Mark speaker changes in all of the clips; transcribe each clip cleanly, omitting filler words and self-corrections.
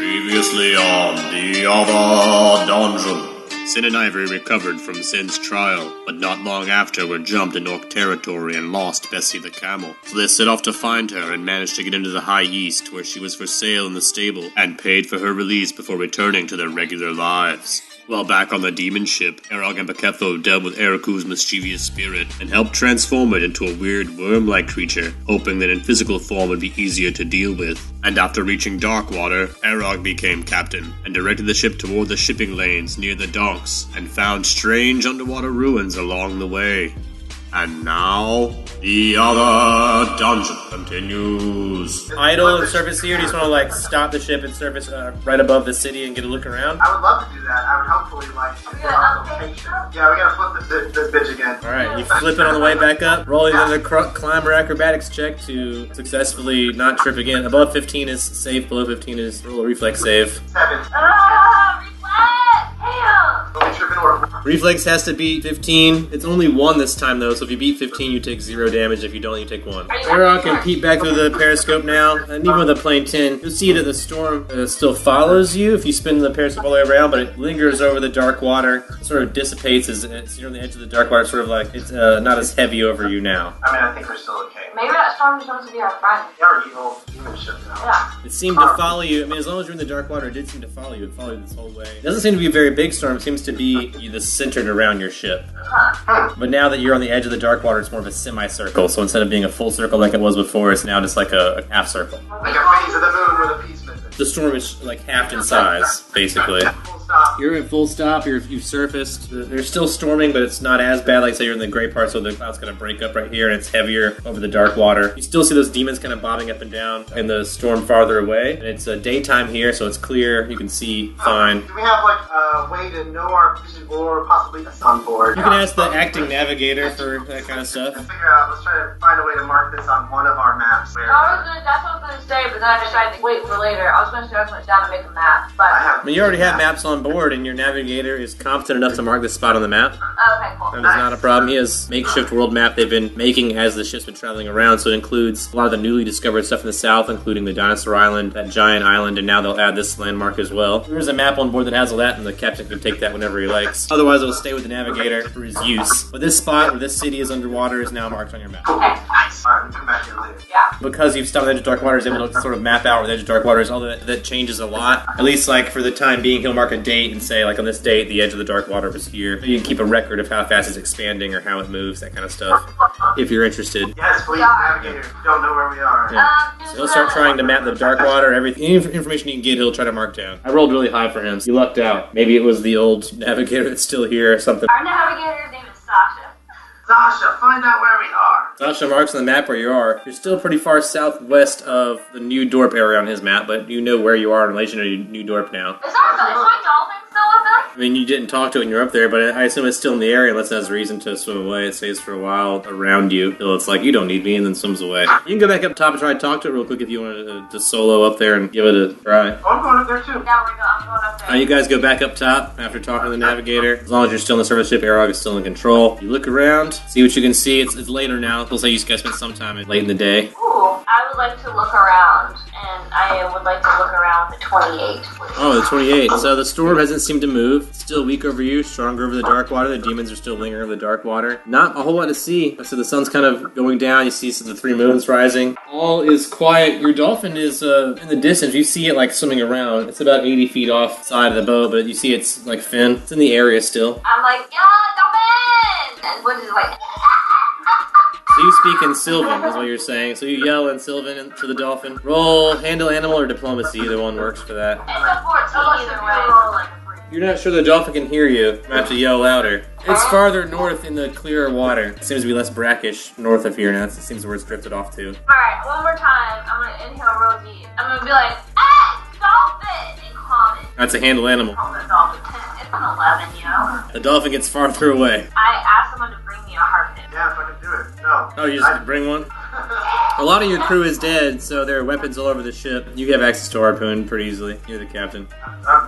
Speaker 1: Previously on the other dungeon. Sin and Ivory recovered from Sin's trial, but not long after were jumped in Orc territory and lost Bessie the camel. So they set off to find her and managed to get into the High East, where she was for sale in the stable, and paid for her release before returning to their regular lives. While back on the demon ship, Erog and Baketho dealt with Eriku's mischievous spirit and helped transform it into a weird worm-like creature, hoping that in physical form would be easier to deal with. And after reaching Darkwater, Erog became captain and directed the ship toward the shipping lanes near the docks and found strange underwater ruins along the way. And now, the other dungeon continues.
Speaker 2: Idle and surface here? Do you just want to, stop the ship and surface right above the city and get a look around?
Speaker 3: I would love to do that. I would hopefully, get on location. Yeah, we gotta flip this bitch again.
Speaker 2: Alright, you flip it on the way back up. Roll another climber acrobatics check to successfully not trip again. Above 15 is safe, below 15 is roll a reflex save.
Speaker 3: 7.
Speaker 4: Reflex! Damn!
Speaker 3: Only tripping order.
Speaker 2: Reflex has to beat 15. It's only 1 this time, though, so if you beat 15, you take 0 damage. If you don't, you take 1. Erog can peek back through the periscope now, and even with a plane 10, you'll see that the storm still follows you if you spin the periscope all the way around, but it lingers over the dark water. It sort of dissipates as you're on the edge of the dark water. It's sort of like it's not as heavy over you now.
Speaker 3: I mean, I think we're still okay.
Speaker 4: Maybe that storm just wants to be our friend.
Speaker 3: Yeah, our evil demon ship now.
Speaker 4: Yeah.
Speaker 2: It seemed to follow you. I mean, as long as you're in the dark water, it did seem to follow you. It followed you this whole way. It doesn't seem to be a very big storm. It seems to be centered around your ship. But now that you're on the edge of the dark water, it's more of a semicircle. So instead of being a full circle like it was before, it's now just like a half circle.
Speaker 3: Like a phase of the moon where the peace missing.
Speaker 2: The storm is halved in size, basically.
Speaker 3: Full stop.
Speaker 2: You're at full stop. You've surfaced. They're still storming, but it's not as bad. Like say you're in the gray part, so the cloud's going to break up right here, and it's heavier over the dark water. You still see those demons kind of bobbing up and down in the storm farther away. And it's daytime here, so it's clear. You can see fine.
Speaker 3: Do we have a way to know our position or possibly a sunboard?
Speaker 2: You can ask the acting navigator for that kind of stuff.
Speaker 3: Let's try to find a way to mark this on one of our maps.
Speaker 4: That's what I was going to say, but then I decided to wait for later. I was going to say I was going to down to make a map, but...
Speaker 2: I mean, you already have maps on board, and your navigator is competent enough to mark this spot on the map.
Speaker 4: Okay, cool.
Speaker 2: That is not a problem. He has makeshift world map they've been making as the ship's been traveling around, so it includes a lot of the newly discovered stuff in the south, including the Dinosaur Island, that giant island, and now they'll add this landmark as well. There's a map on board that has all that, and the captain can take that whenever he likes. Otherwise, it'll stay with the navigator for his use. But this spot where this city is underwater is now marked on your map.
Speaker 4: Okay, nice.
Speaker 3: Alright, we'll come back here later.
Speaker 4: Yeah.
Speaker 2: Because you've stopped at the edge of dark water, is able to sort of map out where the edge of dark water is. All that changes a lot. At least, for the time being, he'll mark a date and say, on this date, the edge of the dark water was here. You can keep a record of how fast it's expanding or how it moves, that kind of stuff, if you're interested.
Speaker 3: Yes, please, navigator. We don't know where we are.
Speaker 2: Yeah. So he'll start trying to map the dark water, everything. Any information you can get, he'll try to mark down. I rolled really high for him, so you lucked out. Maybe it was the old navigator that's still here or something.
Speaker 4: Our navigator's name is Sasha.
Speaker 3: Sasha, find out where we are.
Speaker 2: Sasha marks on the map where you are. You're still pretty far southwest of the New Dorp area on his map, but you know where you are in relation to New Dorp now.
Speaker 4: Is my dolphin still up there?
Speaker 2: I mean, you didn't talk to it when you're up there, but I assume it's still in the area unless it has reason to swim away. It stays for a while around you until it's like, you don't need me, and then swims away. You can go back up top and try to talk to it real quick if you want to solo up there and give it a try.
Speaker 3: Oh, I'm going up there too.
Speaker 4: Yeah, I'm going up there.
Speaker 2: You guys go back up top after talking to the navigator. As long as you're still in the service ship, Erog is still in control. You look around, see what you can see. It's later now. We'll say you guys spent some time late in the day.
Speaker 4: Ooh, I would like to look around, and I would like to look around the 28, please.
Speaker 2: Oh, the 28. So the storm hasn't seemed to move. It's still weak over you, stronger over the dark water. The demons are still lingering over the dark water. Not a whole lot to see. So the sun's kind of going down. You see the 3 moons rising. All is quiet. Your dolphin is in the distance. You see it swimming around. It's about 80 feet off side of the boat, but you see it's fin. It's in the area still.
Speaker 4: I'm like, yeah, dolphin! And what is it like?
Speaker 2: So you speak in Sylvan, is what you're saying. So you yell in Sylvan to the dolphin. Roll handle animal or diplomacy. Either one works for that.
Speaker 4: It's a 14 either way.
Speaker 2: You're not sure the dolphin can hear you. You have to yell louder. It's farther north in the clearer water. It seems to be less brackish north of here now. It seems where it's drifted off to.
Speaker 4: Alright, one more time. I'm going to inhale real deep. I'm going to be like, hey, dolphin! In common.
Speaker 2: That's a handle animal.
Speaker 4: Call the dolphin. It's an 11, you know?
Speaker 2: The dolphin gets farther away.
Speaker 4: I asked someone to bring me a harpoon.
Speaker 3: Yeah, if I can do it. No.
Speaker 2: Oh, you just bring one? A lot of your crew is dead, so there are weapons all over the ship. You have access to a harpoon pretty easily. You're the captain.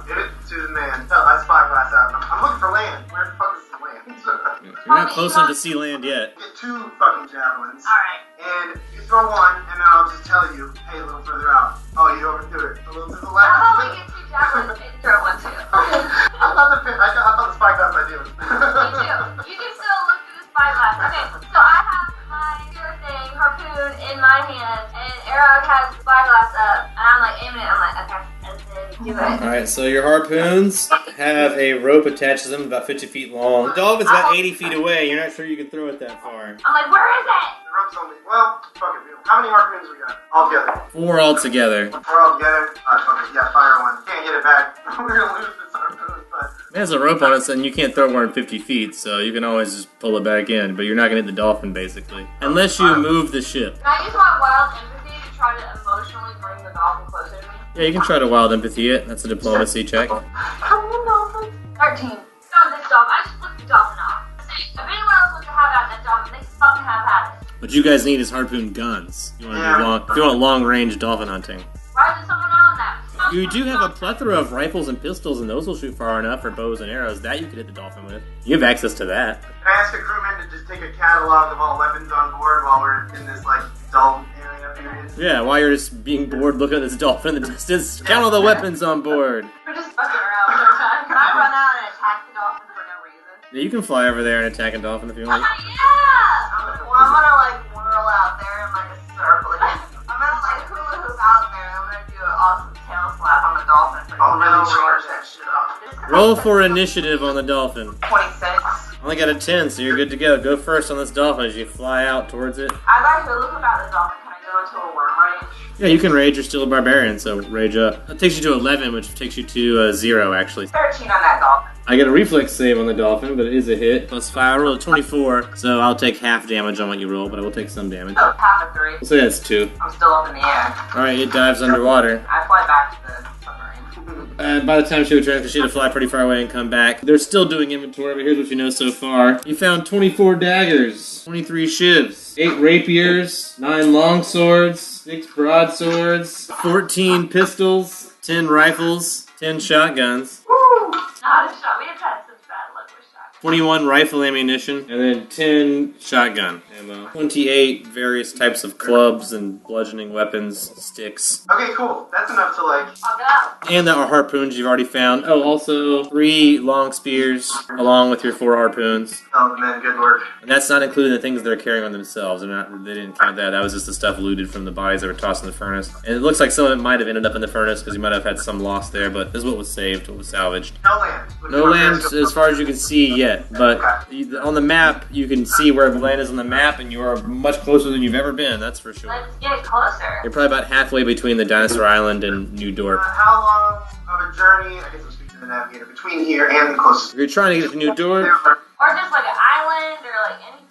Speaker 3: Give it to the man. No, I spyglass out. I'm looking for land. Where the fuck is the land?
Speaker 2: You're not close enough to see land yet.
Speaker 3: Get 2 fucking javelins.
Speaker 4: Alright.
Speaker 3: And you throw one, and then I'll just tell you, hey, a little further out. Oh, you overthrew it. A little to the left.
Speaker 4: How about we get 2 javelins and throw one too?
Speaker 3: I thought the spyglass idea was.
Speaker 4: Me too. You can still look through the spyglass. Okay, so I have my spear thing, harpoon in my hand, and Arrow has spyglass up, and I'm like aiming it. I'm like, okay, and then do it.
Speaker 2: Alright, so your harpoons have a rope attached to them about 50 feet long. The dolphin's about 80 feet away. You're not sure you can throw it that far.
Speaker 4: I'm like, where is it?
Speaker 3: The rope's only. Well, fuck it. How many harpoons we got? All together.
Speaker 2: 4 altogether.
Speaker 3: 4 all together? Alright, fuck it. Yeah, fire one. Can't get it back. We're gonna lose this harpoon, but.
Speaker 2: It has a rope on it, and you can't throw more than 50 feet, so you can always just pull it back in, but you're not gonna hit the dolphin, basically. Unless you move the ship.
Speaker 4: Can I use my wild empathy to try to emotionally bring the dolphin closer to me?
Speaker 2: Yeah, you can try to wild empathy it. That's a diplomacy check.
Speaker 4: Come on, dolphin. 13. Not this dolphin. I just flipped the dolphin off. If anyone else wants to have at that dolphin, they fucking have at it.
Speaker 2: What you guys need is harpoon guns. If you want long-range dolphin hunting.
Speaker 4: Why isn't someone on that?
Speaker 2: You do have a plethora of rifles and pistols, and those will shoot far enough for bows and arrows. That you could hit the dolphin with. You have access to that.
Speaker 3: Can I ask a crewman to just take a catalog of all weapons on board while we're in this, like, dull area period?
Speaker 2: Yeah, while you're just being bored looking at this dolphin in the distance, count all the weapons on board.
Speaker 4: We're just fucking around sometimes. Can I run out and attack the dolphin for no reason?
Speaker 2: Yeah, you can fly over there and attack a dolphin if you want.
Speaker 4: Yeah! Well, I'm gonna, like, whirl out there in, like, a circle. I'm gonna, like, hula hoop out there, and I'm gonna do an awesome tail slap on the dolphin.
Speaker 3: Oh, really charge that shit up.
Speaker 2: Roll for initiative on the dolphin.
Speaker 4: 26.
Speaker 2: Only got a 10, so you're good to go. Go first on this dolphin as you fly out towards it.
Speaker 4: As I hula hoop out the dolphin, can I go into a worm range?
Speaker 2: Yeah, you can rage. You're still a barbarian, so rage up. That takes you to 11, which takes you to 0, actually.
Speaker 4: 13 on that dolphin.
Speaker 2: I get a reflex save on the dolphin, but it is a hit. Plus 5. I rolled a 24, so I'll take half damage on what you roll, but I will take some damage.
Speaker 4: Oh, half of 3.
Speaker 2: We'll say that's 2.
Speaker 4: I'm still up in the air.
Speaker 2: Alright, it dives underwater.
Speaker 4: I fly back to the submarine.
Speaker 2: And by the time she returns, because she had to fly pretty far away and come back, they're still doing inventory, but here's what you know so far. You found 24 daggers, 23 shivs, 8 rapiers, 9 long swords, 6 broadswords, 14 pistols, 10 rifles, 10 shotguns.
Speaker 4: Woo! Not a shot. We have had such bad luck with shots.
Speaker 2: 21 rifle ammunition, and then 10 shotgun ammo. 28 various types of clubs and bludgeoning weapons, sticks.
Speaker 3: Okay, cool. That's enough to, like...
Speaker 4: I'll go.
Speaker 2: And there are harpoons you've already found. Oh, also 3 long spears, along with your 4 harpoons.
Speaker 3: Oh, man, good work.
Speaker 2: And that's not including the things they're carrying on themselves. They didn't count that. That was just the stuff looted from the bodies that were tossed in the furnace. And it looks like some of it might have ended up in the furnace, because you might have had some lost there, but this is what was saved, what was salvaged.
Speaker 3: No land.
Speaker 2: No land as far as you can see yet, but on the map, you can see where the land is on the map, and you are much closer than you've ever been, that's for sure.
Speaker 4: Let's get closer.
Speaker 2: You're probably about halfway between the Dinosaur Island and New Dorp.
Speaker 3: How long of a journey, I guess I'm speaking to the navigator, between here and the closest...
Speaker 2: If you're trying to get to New Dorp,
Speaker 4: Or just like an island or like anything.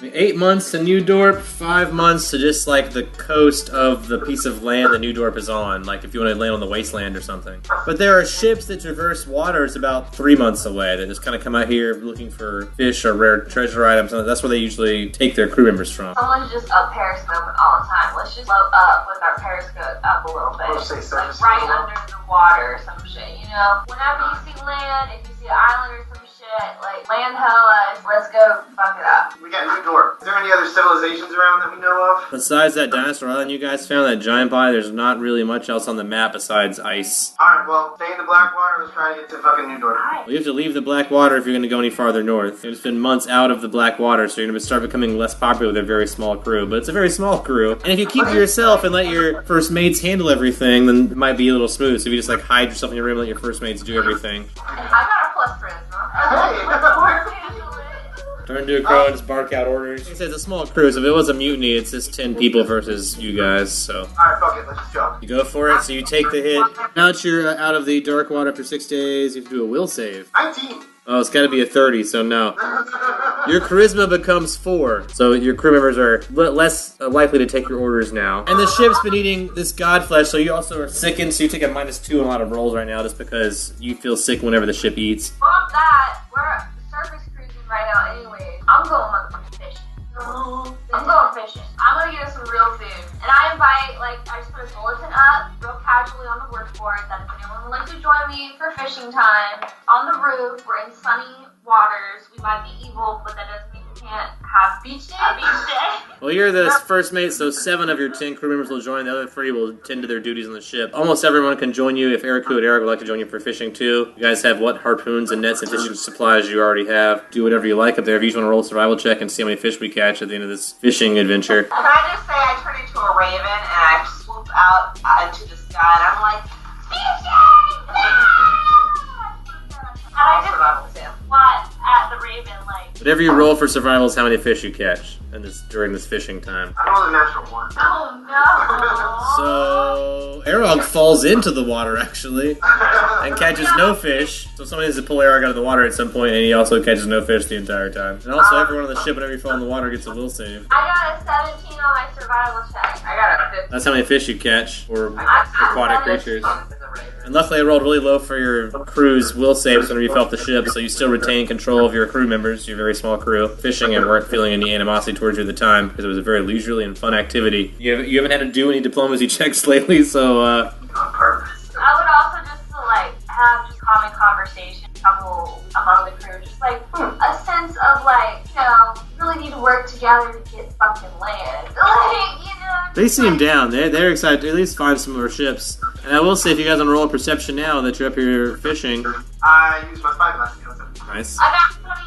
Speaker 2: 8 months to New Dorp, 5 months to just like the coast of the piece of land that New Dorp is on, like if you want to land on the wasteland or something. But there are ships that traverse waters about 3 months away that just kind of come out here looking for fish or rare treasure items. That's where they usually take their crew members from.
Speaker 4: Someone's just up periscoping all the time. Let's just float up with our periscope up a little bit.
Speaker 3: Let's say surface
Speaker 4: like right
Speaker 3: level.
Speaker 4: under the water or some shit, you know? Whenever you see land, if you see an island or some shit, like land ho us, let's go fuck it up.
Speaker 3: We got New Dorp. Is there any other civilizations around that we know of?
Speaker 2: Besides that dinosaur island you guys found, that giant body, there's not really much else on the map besides ice.
Speaker 3: Alright, well, stay in the Blackwater. Let's try to get to fucking New Dorp.
Speaker 2: Well, you have to leave the Black Water if you're going to go any farther north. You're going to spend months out of the Black Water, so you're going to start becoming less popular with a very small crew. But it's a very small crew. And if you keep to yourself and let your first mates handle everything, then it might be a little smooth. So if you just like hide yourself in your room and let your first mates do everything.
Speaker 4: I got a plus for this,
Speaker 2: Turn to a crow and just bark out orders. It's a small crew, so if it was a mutiny, it's just 10 people versus you guys, so.
Speaker 3: Alright, fuck it. Let's just go.
Speaker 2: You go for it, so you take the hit. Now that you're out of the dark water after 6 days, you have to do a will save.
Speaker 3: 19.
Speaker 2: Oh, it's gotta be a 30, so no. Your charisma becomes 4, so your crew members are less likely to take your orders now. And the ship's been eating this god flesh, so you also are sickened, so you take a -2 on a lot of rolls right now just because you feel sick whenever the ship eats.
Speaker 4: Bump that. We're surface cruising right now anyway. I'm going motherfucking fishing. I'm going fishing. I'm gonna get us some real food. And I invite, I just put a bulletin up real casually on the word board that if anyone would like to join me for fishing time on the roof, we're in sunny waters. We might be evil, but that doesn't mean we can't have beach day.
Speaker 2: Well, you're the first mate, so 7 of your 10 crew members will join. The other 3 will tend to their duties on the ship. Almost everyone can join you. If Eric would like to join you for fishing too. You guys have what harpoons and nets and fishing supplies you already have. Do whatever you like up there. If you just want to roll a survival check and see how many fish we catch at the end of this fishing adventure.
Speaker 5: Can I just say I turn into a raven and I swoop out into the sky and I'm like, fishing!
Speaker 4: And I just swat at the raven,
Speaker 2: Whatever you roll for survival is how many fish you catch during this fishing time.
Speaker 3: I rolled a natural 1.
Speaker 4: oh no!
Speaker 2: So Arog falls into the water actually and catches no fish. So someone needs to pull Arog out of the water at some point, and he also catches no fish the entire time. And also everyone on the ship, whenever you fall in the water, gets a will save.
Speaker 4: I got a 17 on my survival check.
Speaker 5: I got a 15.
Speaker 2: That's how many fish you catch, or aquatic creatures. And luckily I rolled really low for your crew's will saves whenever you fell off the ship, so you still retain control of your crew members, your very small crew, fishing, and weren't feeling any animosity towards you at the time, because it was a very leisurely and fun activity. You haven't had to do any diplomacy checks lately, so
Speaker 3: On purpose.
Speaker 4: I would also just have just common conversation, couple among the crew, just a sense of really need to work together to get fucking land.
Speaker 2: they seem down. They're excited to at least find some more ships. And I will say, if you guys want to roll a perception now that you're up here fishing.
Speaker 3: I used my spyglass skills.
Speaker 2: Nice.
Speaker 4: I got 20.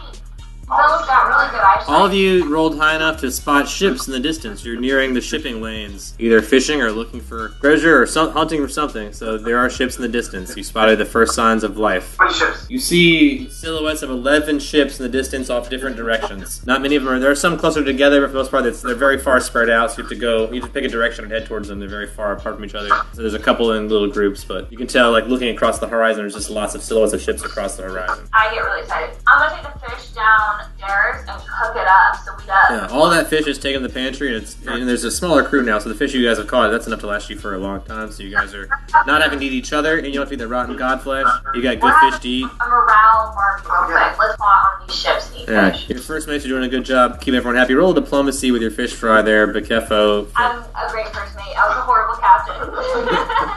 Speaker 4: Those got really good eyesight.
Speaker 2: All of you rolled high enough to spot ships in the distance. You're nearing the shipping lanes, either fishing or looking for treasure or hunting for something. So there are ships in the distance. You spotted the first signs of life.
Speaker 3: 20 ships.
Speaker 2: You see silhouettes of 11 ships in the distance off different directions. Not many of them are. There are some clustered together, but for the most part, they're very far spread out. So you have to pick a direction and head towards them. They're very far apart from each other. So there's a couple in little groups, but you can tell, looking across the horizon, there's just lots of silhouettes of ships across the horizon.
Speaker 4: I get really excited. I'm gonna take the fish downstairs and cook it up so we got.
Speaker 2: Yeah, all that fish is taken to the pantry, and there's a smaller crew now, so the fish you guys have caught, that's enough to last you for a long time. So you guys are not having to eat each other, and you don't have to eat the rotten god flesh. You got good fish to eat.
Speaker 4: A morale barbecue. Let's plot on these ships and eat fish.
Speaker 2: Your first mates are doing a good job keeping everyone happy. Roll diplomacy with your fish fry there, Bekefo.
Speaker 4: I'm a great first mate. I was a horrible captain.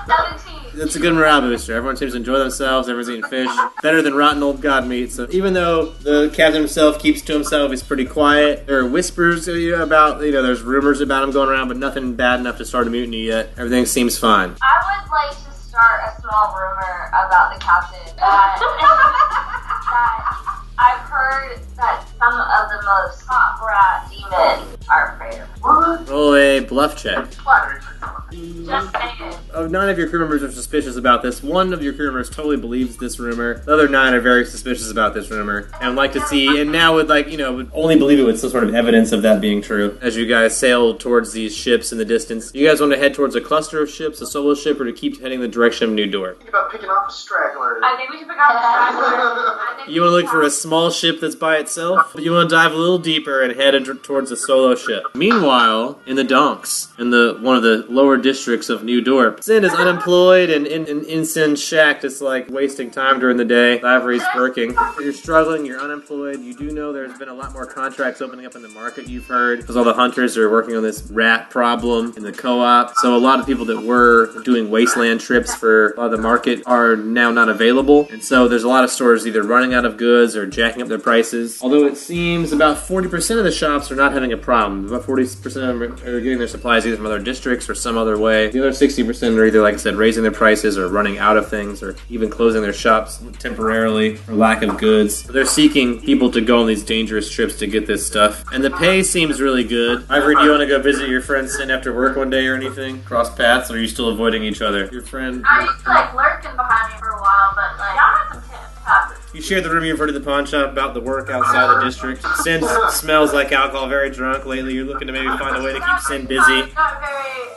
Speaker 4: 17.
Speaker 2: It's a good morale booster. Everyone seems to enjoy themselves. Everyone's eating fish. Better than rotten old god meat. So even though the captain himself keeps to himself, he's pretty quiet. There are whispers about, there's rumors about him going around, but nothing bad enough to start a mutiny yet. Everything seems fine.
Speaker 4: I would like to start a small rumor about the captain. That I've heard that some of the most hot brat demons are afraid of him.
Speaker 2: Roll a bluff check.
Speaker 3: Flattery.
Speaker 4: Just saying.
Speaker 2: Oh, 9 of your crew members are suspicious about this. 1 of your crew members totally believes this rumor. The other 9 are very suspicious about this rumor and would like to see, and now would would only believe it with some sort of evidence of that being true. As you guys sail towards these ships in the distance, you guys want to head towards a cluster of ships, a solo ship, or to keep heading the direction of New Dorp?
Speaker 3: Think about picking off stragglers.
Speaker 4: I think we should pick up the straggler.
Speaker 2: You want to look for a small ship that's by itself? You want to dive a little deeper and head towards a solo ship. Meanwhile, in the Donks, in one of the lower districts of New Dorp, Sin is unemployed and in Sin's shack, just wasting time during the day. Ivory's working. You're struggling, you're unemployed. You do know there's been a lot more contracts opening up in the market, you've heard, because all the hunters are working on this rat problem in the co-op. So a lot of people that were doing wasteland trips for a lot of the market are now not available. And so there's a lot of stores either running out of goods or jacking up their prices. Although it seems about 40% of the shops are not having a problem. About 40% of them are getting their supplies either from other districts or some other way. The other 60% are either, like I said, raising their prices or running out of things or even closing their shops temporarily for lack of goods. So they're seeking people to go on these dangerous trips to get this stuff. And the pay seems really good. Ivory, do you want to go visit your friend Sin after work one day or anything? Cross paths, or are you still avoiding each other? Your friend...
Speaker 4: I used to lurking behind me for a while, but y'all had some tips.
Speaker 2: You shared the rumor you've heard at the pawn shop about the work outside the district. Sin smells like alcohol, very drunk lately. You're looking to maybe find a way to keep Sin busy.
Speaker 4: It's not very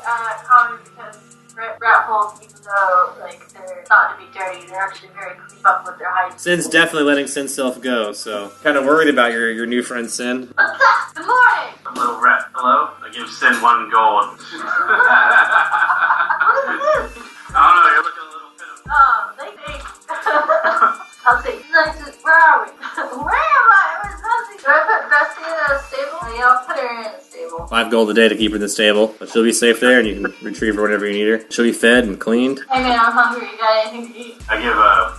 Speaker 4: common because rat holes, even though they're thought to be dirty, they're actually very keep up with their hygiene.
Speaker 2: Sin's definitely letting Sin self go, so kind of worried about your new friend Sin.
Speaker 4: What's up? Good morning.
Speaker 6: A little rat. Hello? I give Sin 1 gold.
Speaker 4: What is this?
Speaker 6: I don't know, you're looking a little pitiful.
Speaker 4: Oh, thanks. I'll say, where are we? Where am I? Where's Bessie? Do I put Bessie in a stable? Yeah, I'll put her in
Speaker 2: 5 gold a day to keep her in the stable. But she'll be safe there, and you can retrieve her whenever you need her. She'll be fed and cleaned.
Speaker 4: Hey man, I'm hungry. You got anything to eat?
Speaker 6: I give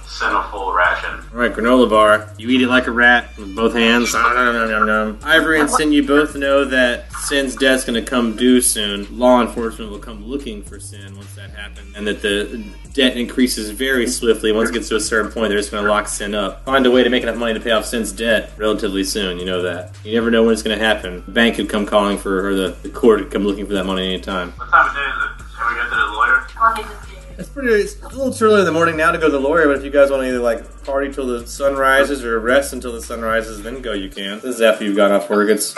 Speaker 6: Sin a full ration.
Speaker 2: Alright, granola bar. You eat it like a rat with both hands. Ivory and Sin, you both know that Sin's debt's gonna come due soon. Law enforcement will come looking for Sin once that happens. And that the debt increases very swiftly. Once it gets to a certain point, they're just gonna lock Sin up. Find a way to make enough money to pay off Sin's debt relatively soon, you know that. You never know when it's gonna happen. The bank could come calling for her, the court could come looking for that money anytime.
Speaker 6: What time of day is it? Shall we get to the lawyer?
Speaker 4: Well, he just gave me.
Speaker 2: It's a little too early in the morning now to go to the lawyer, but if you guys want to either like party till the sun rises or rest until the sun rises, then go you can. This is after you've got off work. It's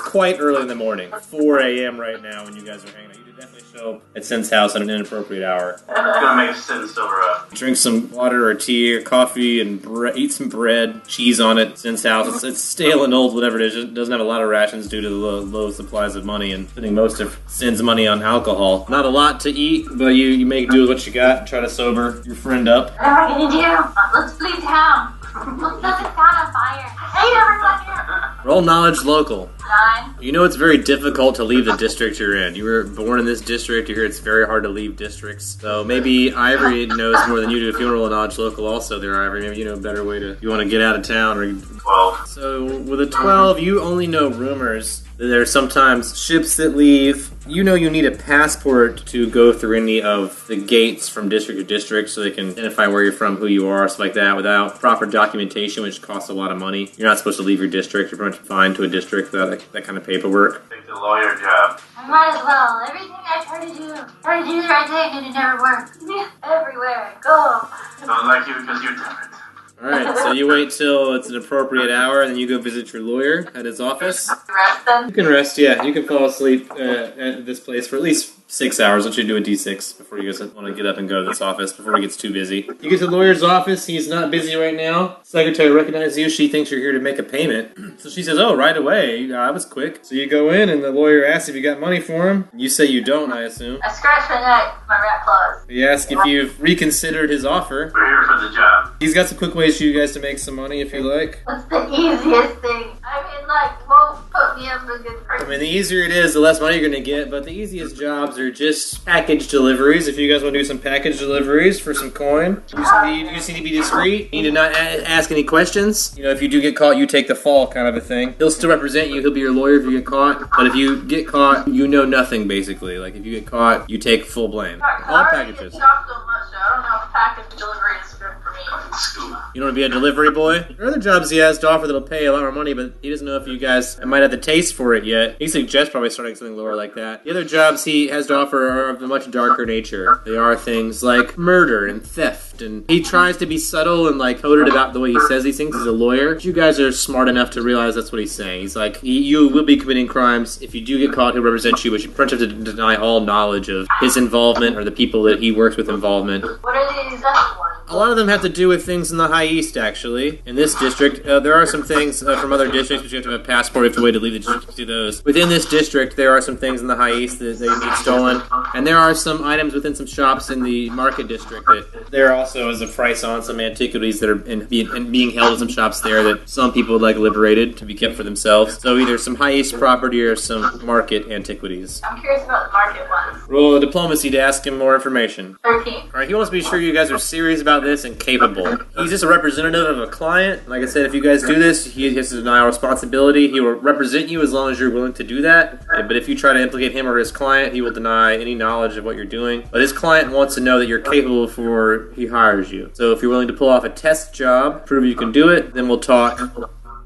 Speaker 2: quite early in the morning. 4 a.m. right now when you guys are hanging out. You could definitely show up at Sin's house at an inappropriate hour.
Speaker 6: It's gonna make Sin sober up.
Speaker 2: Drink some water or tea or coffee and eat some bread, cheese on it. Sin's house. It's stale and old, whatever it is. It doesn't have a lot of rations due to the low supplies of money and spending most of Sin's money on alcohol. Not a lot to eat, but you make do with what you got and try to sober your friend up.
Speaker 4: What am I gonna do? Let's flee town. Let's set this town on fire. Hey, everyone here.
Speaker 2: Roll knowledge local.
Speaker 4: 9.
Speaker 2: You know it's very difficult to leave the district you're in. You were born in this district. You hear it's very hard to leave districts. So maybe Ivory knows more than you do. If you want to roll a knowledge local also there, Ivory, maybe you know a better way to... You want to get out of town or...
Speaker 6: 12.
Speaker 2: So with a 12, you only know rumors. There are sometimes ships that leave. You know you need a passport to go through any of the gates from district to district so they can identify where you're from, who you are, stuff like that. Without proper documentation, which costs a lot of money, you're not supposed to leave your district. You're pretty much confined to a district without that kind of paperwork.
Speaker 6: Take the lawyer job.
Speaker 4: I might as well. Everything I try to do the right thing and it never works. Everywhere I go.
Speaker 6: Don't like you because you're different.
Speaker 2: Alright, so you wait till it's an appropriate hour, and then you go visit your lawyer at his office.
Speaker 4: Rest then.
Speaker 2: You can rest, yeah. You can fall asleep at this place for at least 6 hours. Let you do a D6 before you guys want to get up and go to this office, before he gets too busy. You get to the lawyer's office. He's not busy right now. Secretary recognizes you. She thinks you're here to make a payment. So she says, oh, right away. I was quick. So you go in, and the lawyer asks if you got money for him. You say you don't, I assume.
Speaker 4: I scratch my neck with my rat claws.
Speaker 2: He asks if you've reconsidered his offer.
Speaker 6: We're here for the job.
Speaker 2: He's got some quick ways for you guys to make some money if you like.
Speaker 4: What's the easiest thing? I mean, like, won't put me up a good
Speaker 2: I
Speaker 4: person.
Speaker 2: mean, the easier it is, the less money you're going to get, but the easiest jobs are just package deliveries. If you guys want to do some package deliveries for some coin, you just need to be discreet. You need to not ask any questions. You know, if you do get caught, you take the fall kind of a thing. He'll still represent you. He'll be your lawyer if you get caught. But if you get caught, you know nothing, basically. Like, if you get caught, you take full blame. All packages.
Speaker 5: Shop so much, so I don't know if package delivery is good for me.
Speaker 6: School.
Speaker 2: You don't want to be a delivery boy? There are other jobs he has to offer that'll pay a lot more money, but he doesn't know if you guys might have the taste for it yet. He suggests probably starting something lower like that. The other jobs he has to offer are of a much darker nature. They are things like murder and theft, and he tries to be subtle and like coded about the way he says these things. He's a lawyer. But you guys are smart enough to realize that's what he's saying. He's like, you will be committing crimes. If you do get caught, he'll represent you, but you pretty much have to deny all knowledge of his involvement or the people that he works with involvement.
Speaker 4: What are these other ones?
Speaker 2: A lot of them have to do with things in the High East, actually. In this district, there are some things from other districts, but you have to have a passport. You have to wait to leave the district to do those. Within this district, there are some things in the High East that they need stolen. And there are some items within some shops in the Market District that there also is a price on some antiquities that are being held in some shops there that some people would like liberated to be kept for themselves. So either some High East property or some market antiquities.
Speaker 4: I'm curious about the market ones.
Speaker 2: Roll a diplomacy to ask him more information.
Speaker 4: 13.
Speaker 2: Alright, he wants to be sure you guys are serious about this and capable. He's just a representative of a client. Like I said, if you guys do this, he has to deny all responsibility. He will represent you as long as you're willing to do that. But if you try to implicate him or his client, he will deny any knowledge of what you're doing. But his client wants to know that you're capable before he hires you. So if you're willing to pull off a test job, prove you can do it, then we'll talk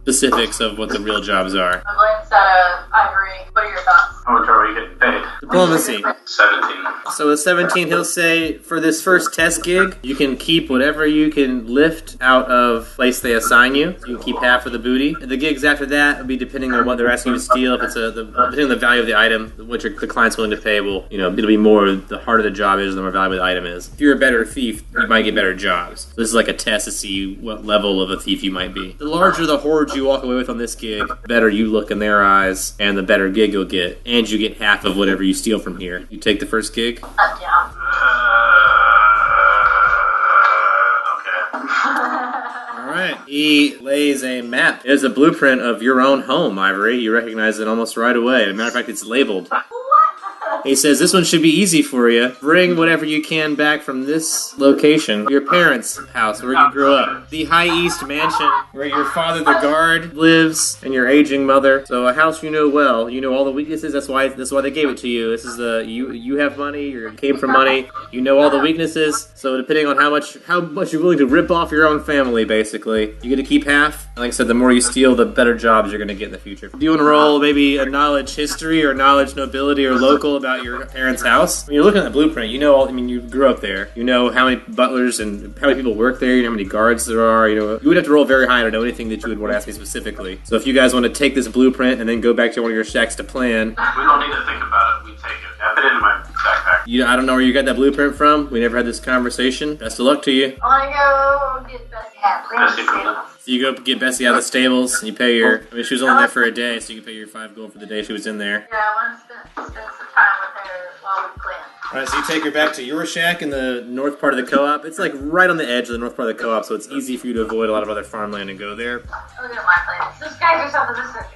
Speaker 2: specifics of what the real jobs are.
Speaker 5: I'm going to set Ivory. What are your thoughts?
Speaker 6: How much are we getting paid?
Speaker 2: Diplomacy.
Speaker 6: 17.
Speaker 2: So with 17, he'll say, for this first test gig, you can keep whatever you can lift out of place they assign you. So you can keep half of the booty. And the gigs after that will be depending on what they're asking you to steal. If it's depending on the value of the item, what the client's willing to pay will, it'll be more, the harder the job is, the more valuable the item is. If you're a better thief, you might get better jobs. So this is like a test to see what level of a thief you might be. The larger the hoard you walk away with on this gig, the better you look in their eyes, and the better gig you'll get. And you get half of whatever you steal from here. You take the first gig?
Speaker 5: I'm down.
Speaker 6: Okay.
Speaker 2: Alright. He lays a map. It is a blueprint of your own home, Ivory. You recognize it almost right away. As a matter of fact, it's labeled. He says, this one should be easy for you. Bring whatever you can back from this location. Your parents' house, where you grew up. The High East Mansion, where your father, the guard, lives, and your aging mother. So a house you know well. You know all the weaknesses. That's why they gave it to you. This is you have money. You came from money. You know all the weaknesses. So depending on how much you're willing to rip off your own family, basically, you get to keep half. And like I said, the more you steal, the better jobs you're going to get in the future. Do you want to roll maybe a knowledge history or knowledge nobility or local about your parents' house? When you're looking at the blueprint, you know you grew up there. You know how many butlers and how many people work there. You know how many guards there are. You would have to roll very high to know anything that you would want to ask me specifically. So if you guys want to take this blueprint and then go back to one of your shacks to plan.
Speaker 6: We don't need to think about it. We take it. I put it in my backpack.
Speaker 2: I don't know where you got that blueprint from. We never had this conversation. Best of luck to you.
Speaker 4: I want to go get Bessie.
Speaker 6: Bessie from the-
Speaker 2: So you go get Bessie out of the stables, and you pay she was only there for a day, so you can pay your 5 gold for the day she was in there.
Speaker 4: Yeah, I want to spend some time with her while we plan.
Speaker 2: Alright, so you take her back to your shack in the north part of the co-op. It's like right on the edge of the north part of the co-op, so it's easy for you to avoid a lot of other farmland and go there.
Speaker 4: Look at my place. Disguise yourself as a circus.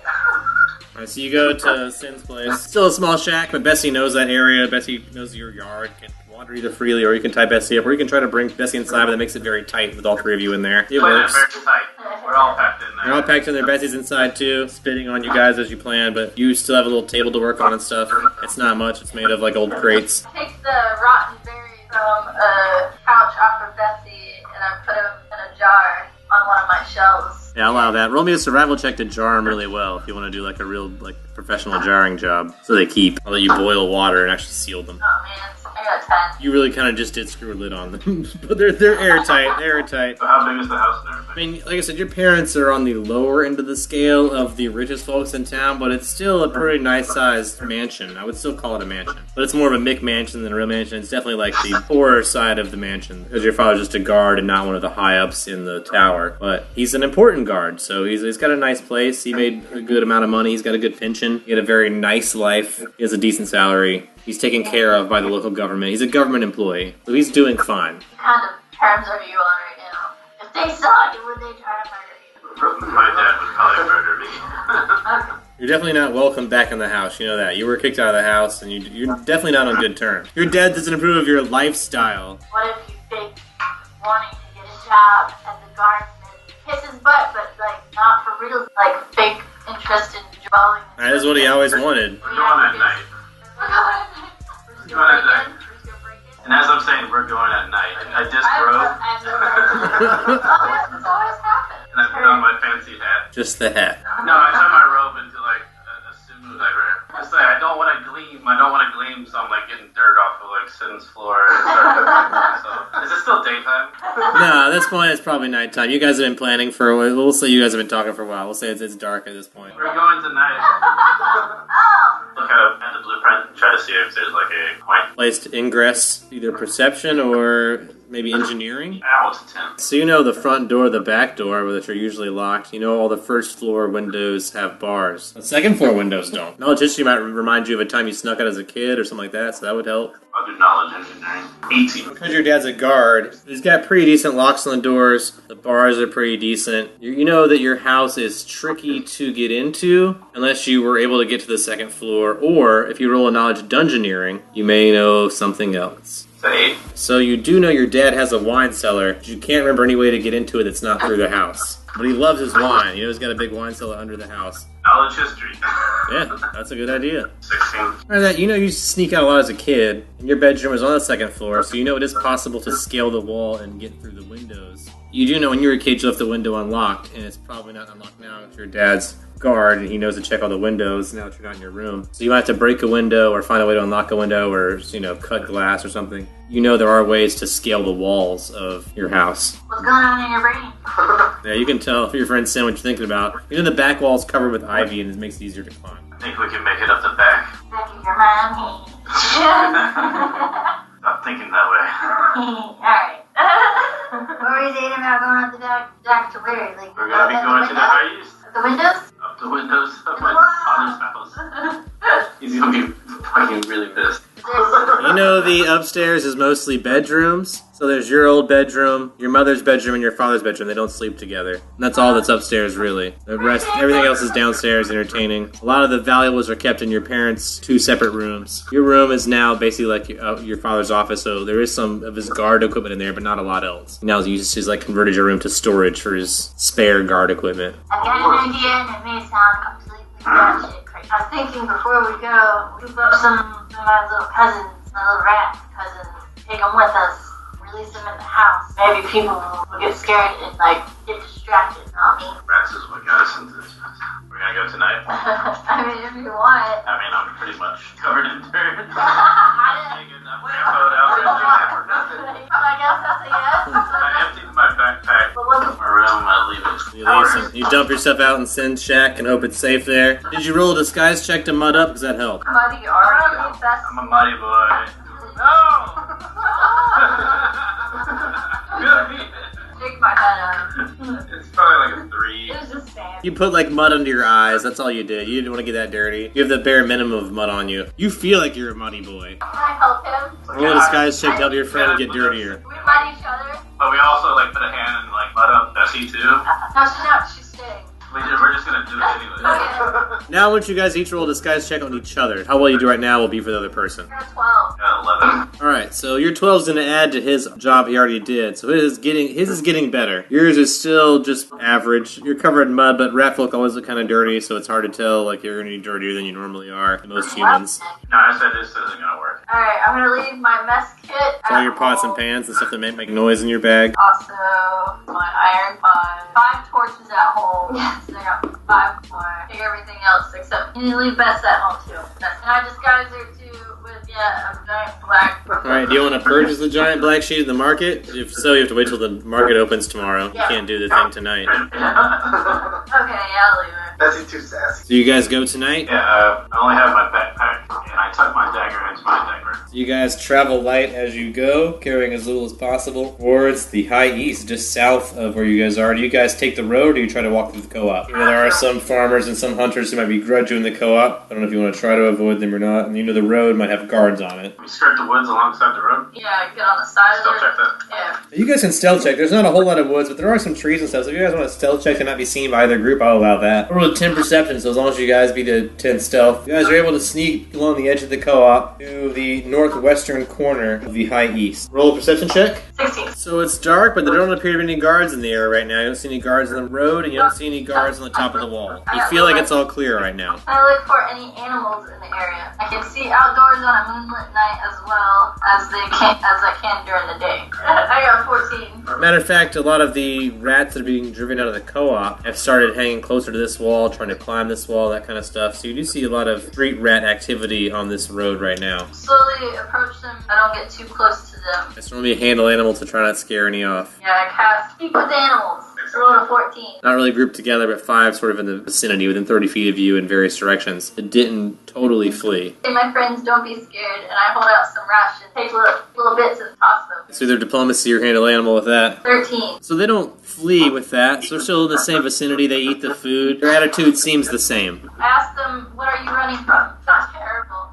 Speaker 2: Alright, so you go to Sin's place. Still a small shack, but Bessie knows that area. Bessie knows your yard. Can wander either freely, or you can tie Bessie up, or you can try to bring Bessie inside, but that makes it very tight with all 3 of you in there. It
Speaker 6: Plan it
Speaker 2: works.
Speaker 6: very tight. We're all packed in there.
Speaker 2: You're all packed in there. Bessie's inside too, spitting on you guys as you plan, but you still have a little table to work on and stuff. It's not much. It's made of like old crates.
Speaker 4: Take the rotten berries from a couch off of Bessie, and I put them in a jar on one of my shelves.
Speaker 2: Yeah, I'll allow that. Roll me a survival check to jar them really well if you want to do like a real professional jarring job. So they keep. I'll let you boil water and actually seal them.
Speaker 4: Oh man, I got a 10.
Speaker 2: You really kind of just did screw a lid on them. But they're airtight. They're airtight.
Speaker 6: So how big is the house and everything?
Speaker 2: I mean, like I said, your parents are on the lower end of the scale of the richest folks in town, but it's still a pretty nice-sized mansion. I would still call it a mansion. But it's more of a McMansion than a real mansion. It's definitely like the poorer side of the mansion, because your father's just a guard and not one of the high-ups in the tower. But he's an important guard, so he's got a nice place. He made a good amount of money. He's got a good pension. He had a very nice life. He has a decent salary. He's taken care of by the local government. He's a government employee, so he's doing fine.
Speaker 4: What kind of terms are you on right now? If they saw you, would they try to murder you?
Speaker 6: My dad would probably murder me.
Speaker 4: Okay.
Speaker 2: You're definitely not welcome back in the house. You know that. You were kicked out of the house, and you're definitely not on good terms. Your dad doesn't approve of your lifestyle.
Speaker 4: What if you fake wanting to get a job as a guardsman? Kiss his butt, but not for real. Fake interest in drawing.
Speaker 2: That is what he always wanted.
Speaker 6: We're going at night.
Speaker 4: We're going at night.
Speaker 6: We're going at night. And as I'm saying, we're going at night. I disrobe.
Speaker 4: It's always happened.
Speaker 6: And I put on my fancy hat.
Speaker 2: Just the hat.
Speaker 6: No, I turn my robe into a suit I wear. It's like I don't want to gleam. I don't want to gleam, so I'm getting dirt off of Sin's floor. So, is it still daytime?
Speaker 2: No, at this point it's probably nighttime. You guys have been planning for a while. We'll say you guys have been talking for a while. We'll say it's dark at this point.
Speaker 6: We're going tonight. Look at the blueprint and try to see if there's a point.
Speaker 2: Placed ingress, either perception or maybe engineering.
Speaker 6: Ow, it's 10.
Speaker 2: So you know the front door, the back door, which are usually locked. You know all the first floor windows have bars. The second floor windows don't. Knowledge history might remind you of a time you snuck out as a kid or something like that, so that would help.
Speaker 6: I'll do knowledge engineering. 18.
Speaker 2: Because your dad's a guard, he's got pretty decent locks on the doors. The bars are pretty decent. You know that your house is tricky to get into unless you were able to get to the second floor, or if you roll a knowledge dungeoneering, you may know something else.
Speaker 6: It's 8.
Speaker 2: So you do know your dad has a wine cellar, but you can't remember any way to get into it that's not through the house. But he loves his wine. You know he's got a big wine cellar under the house.
Speaker 6: Knowledge history.
Speaker 2: Yeah, that's a good idea.
Speaker 6: 16.
Speaker 2: Or that, you know you used to sneak out a lot as a kid, and your bedroom is on the second floor, so you know it is possible to scale the wall and get through the windows. You do know when you were a kid you left the window unlocked, and it's probably not unlocked now if your dad's guard and he knows to check all the windows now that you're not in your room. So you might have to break a window or find a way to unlock a window or, cut glass or something. You know there are ways to scale the walls of your house.
Speaker 4: What's going on in your brain?
Speaker 2: Yeah, you can tell if your friend Sam what you're thinking about. You know the back wall's covered with ivy and it makes it easier to climb.
Speaker 6: I think we can make it up the back.
Speaker 4: Back of your mommy.
Speaker 6: Stop thinking that way.
Speaker 4: Alright. What were you saying about going up the back to where?
Speaker 6: We're going to be going to the high east.
Speaker 4: The windows?
Speaker 6: The windows of my father's house. He's gonna be fucking really pissed.
Speaker 4: Is Listen.
Speaker 2: You know the upstairs is mostly bedrooms. So there's your old bedroom, your mother's bedroom, and your father's bedroom. They don't sleep together. And that's all that's upstairs, really. The rest, everything else is downstairs, entertaining. A lot of the valuables are kept in your parents' 2 separate rooms. Your room is now basically like your father's office, so there is some of his guard equipment in there, but not a lot else. Now he's like converted your room to storage for his spare guard equipment.
Speaker 4: I've got an idea, and it may sound completely batshit crazy. I was thinking before we go, group up some of my little cousins, my little rat cousins, take them with us. Release them in the house. Maybe people will get scared and get distracted. Not me.
Speaker 6: Rats is what got us into this mess. We're gonna go tonight.
Speaker 4: I mean, if you want.
Speaker 6: I mean, I'm pretty much covered in dirt.
Speaker 4: I
Speaker 6: Taking a photo out there doing
Speaker 4: I guess that's a yes.
Speaker 6: I emptied my backpack. My room, I leave it.
Speaker 2: You dump yourself out in Sin's shack and hope it's safe there. Did you roll a disguise check to mud up? Because that helped.
Speaker 4: Muddy are you?
Speaker 6: I'm a muddy boy. No!
Speaker 4: Shake my head up.
Speaker 6: It's probably like a 3.
Speaker 4: It was just sand.
Speaker 2: You put mud under your eyes. That's all you did. You didn't want to get that dirty. You have the bare minimum of mud on you. You feel like you're a muddy boy.
Speaker 4: Can I help him?
Speaker 2: Roll a disguise check to help your friend get dirtier.
Speaker 4: We mud each other.
Speaker 6: But we also put a hand and mud up Bessie too.
Speaker 4: No, she's not. She's staying.
Speaker 6: We're just gonna do it anyway.
Speaker 4: Okay.
Speaker 2: Now, once you guys each roll a disguise check on each other, how well you do right now will be for the other person.
Speaker 4: You're a 12.
Speaker 6: Got 11.
Speaker 2: Alright, so your 12 is going to add to his job he already did. So his is getting better. Yours is still just average. You're covered in mud, but rat folk always look kind of dirty, so it's hard to tell you're going to be dirtier than you normally are, most humans.
Speaker 6: No, I said this isn't gonna work.
Speaker 4: Alright, I'm gonna leave my mess kit.
Speaker 2: All your pots and pans and stuff that make noise in your bag.
Speaker 4: Also, my iron pot. 5 torches at home. Yes, I got 5 more. Take everything else except you leave Bess at home too. And I disguise her too with a giant black.
Speaker 2: Alright, do you want to purchase the giant black sheet in the market? If so, you have to wait till the market opens tomorrow. You can't do the thing tonight.
Speaker 4: Okay, yeah, I'll leave her.
Speaker 3: Bessie's too sassy.
Speaker 2: So you guys go tonight?
Speaker 6: Yeah, I only have my backpack and I tuck my dagger into my dagger.
Speaker 2: So you guys travel light as you go, carrying as little as possible, towards the high east, just south of where you guys are. Do you guys take the road or do you try to walk through the co-op? You know, there are some farmers and some hunters who might begrudge you in the co-op. I don't know if you want to try to avoid them or not. And the road might have guards on it.
Speaker 6: We skirt the woods alongside the road.
Speaker 4: Yeah, get on the side
Speaker 6: Still
Speaker 4: of
Speaker 6: check
Speaker 4: it.
Speaker 6: that.
Speaker 4: Yeah.
Speaker 2: You guys can stealth check. There's not a whole lot of woods, but there are some trees and stuff. So if you guys want to stealth check to not be seen by either group, I'll allow that. Roll a 10 perception, so as long as you guys beat a 10 stealth, you guys are able to sneak along the edge of the co-op to the northwestern corner of the high east. Roll a perception check.
Speaker 4: 16.
Speaker 2: So it's dark, but there don't appear to be any guards in the area right now. You don't see any guards on the road, and you don't see any guards on the top of the wall. You feel like it's all clear right now.
Speaker 4: I look for any animals in the area. I can see outdoors on a moonlit night as well as I can during the day. I got 14.
Speaker 2: Matter of fact, a lot of the rats that are being driven out of the co-op have started hanging closer to this wall, trying to climb this wall, that kind of stuff. So you do see a lot of street rat activity on this road right now.
Speaker 4: Slowly approach them. I don't get too close to them.
Speaker 2: It's normally a handle animal to try not to scare any off.
Speaker 4: Yeah, I cast Speak with Animals. I rolled a 14.
Speaker 2: Not really grouped together, but 5 sort of in the vicinity, within 30 feet of you in various directions. It didn't totally flee.
Speaker 4: Hey, my friends, don't be scared. And I hold out some rations. Take little bits and toss them.
Speaker 2: So either diplomacy or handle animal with that.
Speaker 4: 13.
Speaker 2: So they don't flee with that. So they're still in the same vicinity. They eat the food. Their attitude seems the same.
Speaker 4: I asked them, what are you running from? That's terrible.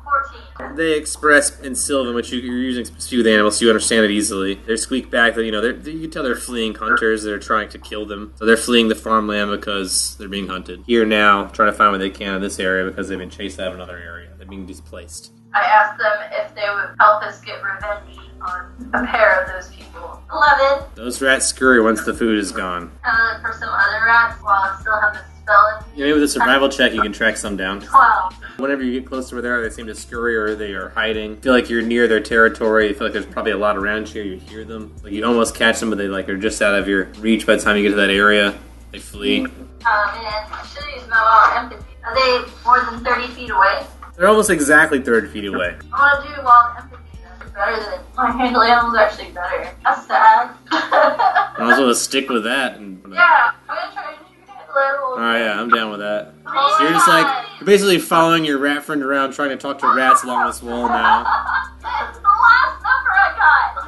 Speaker 4: 14.
Speaker 2: They express in Sylvan, which you're using to speak with animals, so you understand it easily. They squeak back that, you can tell they're fleeing hunters that are trying to kill them. So they're fleeing the farmland because they're being hunted. Here now, trying to find what they can in this area because they've been chased out of another area. They're being displaced.
Speaker 4: I asked them if they would help us get revenge on a pair of those people. 11.
Speaker 2: Those rats scurry once the food is gone.
Speaker 4: I look for some other rats while I still have the spell in me.
Speaker 2: Maybe with a survival check, you can track some down.
Speaker 4: 12.
Speaker 2: Whenever you get close to where they are, they seem to scurry or they are hiding. You feel like you're near their territory. You feel like there's probably a lot around you. You hear them. Like you almost catch them, but they are just out of your reach by the time you get to that area. They flee.
Speaker 4: Oh man, I should use my wild empathy. Are they more than 30 feet away?
Speaker 2: They're almost exactly 30 feet away.
Speaker 4: I want to do wild empathy. That's better than my handle animal's actually better. That's sad.
Speaker 2: I might as well stick with that.
Speaker 4: Yeah, I'm gonna try to do handle animals.
Speaker 2: Alright, yeah, I'm down with that. So you're just you're basically following your rat friend around trying to talk to rats along this wall now.
Speaker 4: That's the last number I got.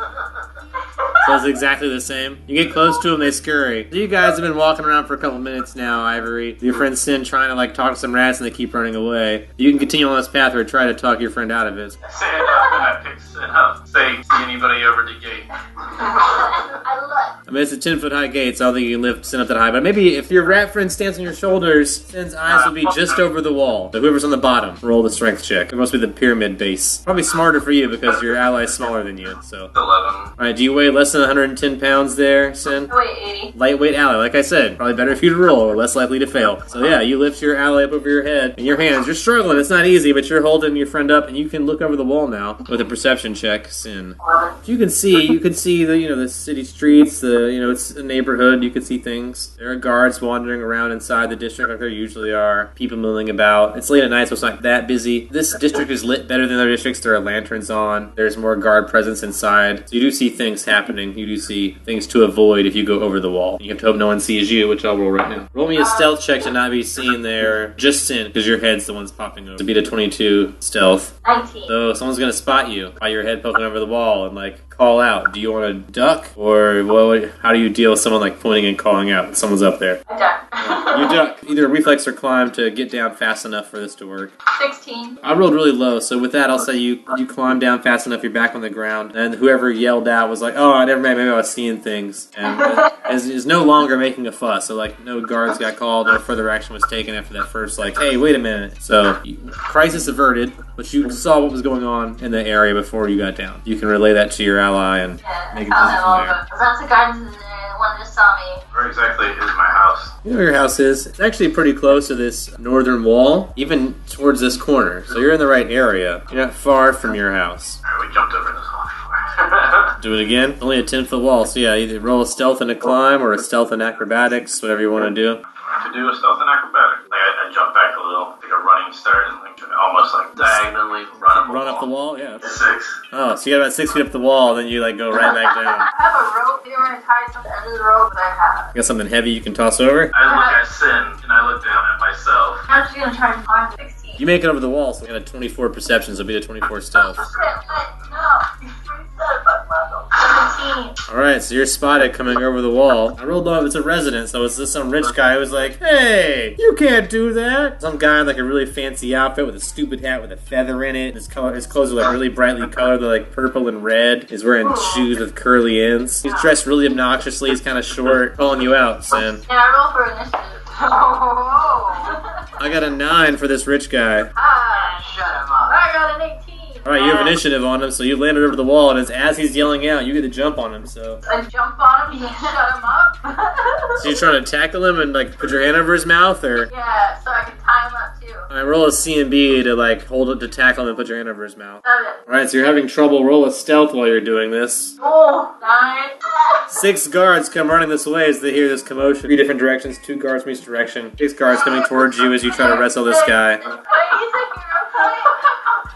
Speaker 2: So does exactly the same. You get close to them, they scurry. So you guys have been walking around for a couple minutes now, Ivory. Your friend Sin trying to like talk to some rats and they keep running away. You can continue on this path or try to talk your friend out of it.
Speaker 6: Say I pick Sin up. Say, see anybody over the gate?
Speaker 4: I look.
Speaker 2: I mean, it's a 10-foot high gate, so I don't think you can lift Sin up that high. But maybe if your rat friend stands on your shoulders, Sin's eyes will be just over the wall. So whoever's on the bottom, roll the strength check. It must be the pyramid base. Probably smarter for you because your ally's smaller than you. So,
Speaker 6: 11.
Speaker 2: alright, do you weigh less than 110 pounds there, Sin?
Speaker 4: I weigh 80.
Speaker 2: Lightweight ally, like I said, probably better for you to roll or less likely to fail. So yeah, you lift your ally up over your head in your hands. You're struggling, it's not easy, but you're holding your friend up and you can look over the wall now with a perception check, Sin. You can see the the city streets, it's a neighborhood, you can see things. There are guards wandering around inside the district like there usually are. People milling about. It's late at night, so it's not that busy. This district is lit better than other districts. There are lanterns on. There's more guard presence inside. So you do see things happening. You do see things to avoid if you go over the wall. You have to hope no one sees you, which I'll roll right now. Roll me a stealth check to not be seen there. Just Sin, because your head's the one's popping over. To beat a 22 stealth.
Speaker 4: 19.
Speaker 2: So someone's gonna spot you by your head poking over the wall and like call out. Do you want to duck, or how do you deal with someone like pointing and calling out? Someone's up there.
Speaker 4: I duck.
Speaker 2: You duck. Either reflex or climb to get down fast enough for this to work.
Speaker 4: 16.
Speaker 2: I rolled really low, so with that, I'll say you climb down fast enough. You're back on the ground, and whoever yelled out was like, "Oh, never mind. Maybe I was seeing things," and is no longer making a fuss. So like, no guards got called, no further action was taken after that first like, "Hey, wait a minute." So crisis averted, but you saw what was going on in the area before you got down. You can relay that to your ally and make a decision from there.
Speaker 4: That's the gardens in there. The one just saw me.
Speaker 6: Where exactly is my house?
Speaker 2: You know where your house is? It's actually pretty close to this northern wall, even towards this corner. So you're in the right area. You're not far from your house.
Speaker 6: Alright, we jumped over this wall before.
Speaker 2: Do it again. Only a 10-foot wall, so yeah, either roll a stealth and a climb or a stealth and acrobatics, whatever you want to do.
Speaker 6: To do a stealth and acrobatic. Like I jump back a little, take a running start, and like almost like diagonally run up
Speaker 2: the wall. Yeah.
Speaker 6: 6.
Speaker 2: Oh, so you got about 6 feet up the wall, then you like go right back down.
Speaker 4: I have a rope. You want to tie something under the rope that I have.
Speaker 2: You got something heavy you can toss over?
Speaker 6: I look at Sin, and I look down at myself.
Speaker 4: I'm just gonna try and climb 16.
Speaker 2: You make it over the wall, so you got a 24 perception, so it'll be a 24 stealth.
Speaker 4: Shit, what? No. You said it, but 17.
Speaker 2: Alright, so you're spotted coming over the wall. I rolled up, it's a resident, so it's just some rich guy who's like, "Hey, you can't do that." Some guy in like a really fancy outfit with a stupid hat with a feather in it. His clothes are like really brightly colored, they're like purple and red. He's wearing shoes with curly ends. He's dressed really obnoxiously, he's kind of short, calling you out, Sin.
Speaker 4: And I roll for initiative. Oh.
Speaker 2: I got a 9 for this rich guy.
Speaker 5: Shut him up.
Speaker 4: I got an 18.
Speaker 2: Alright, you have initiative on him, so you landed over the wall, and as he's yelling out, you get to jump on him, so...
Speaker 4: I jump on him to shut him up.
Speaker 2: So you're trying to tackle him and, like, put your hand over his mouth, or...
Speaker 4: Yeah, so I can tie him up too.
Speaker 2: Alright, roll a C and B to, like, hold it to tackle him and put your hand over his mouth.
Speaker 4: 7.
Speaker 2: Alright, so you're having trouble. Roll a stealth while you're doing this.
Speaker 4: Oh, 9.
Speaker 2: 6 guards come running this way as they hear this commotion. 3 different directions, 2 guards from each direction. 6 guards coming towards you as you try to wrestle this guy.
Speaker 4: Wait, he's a hero point?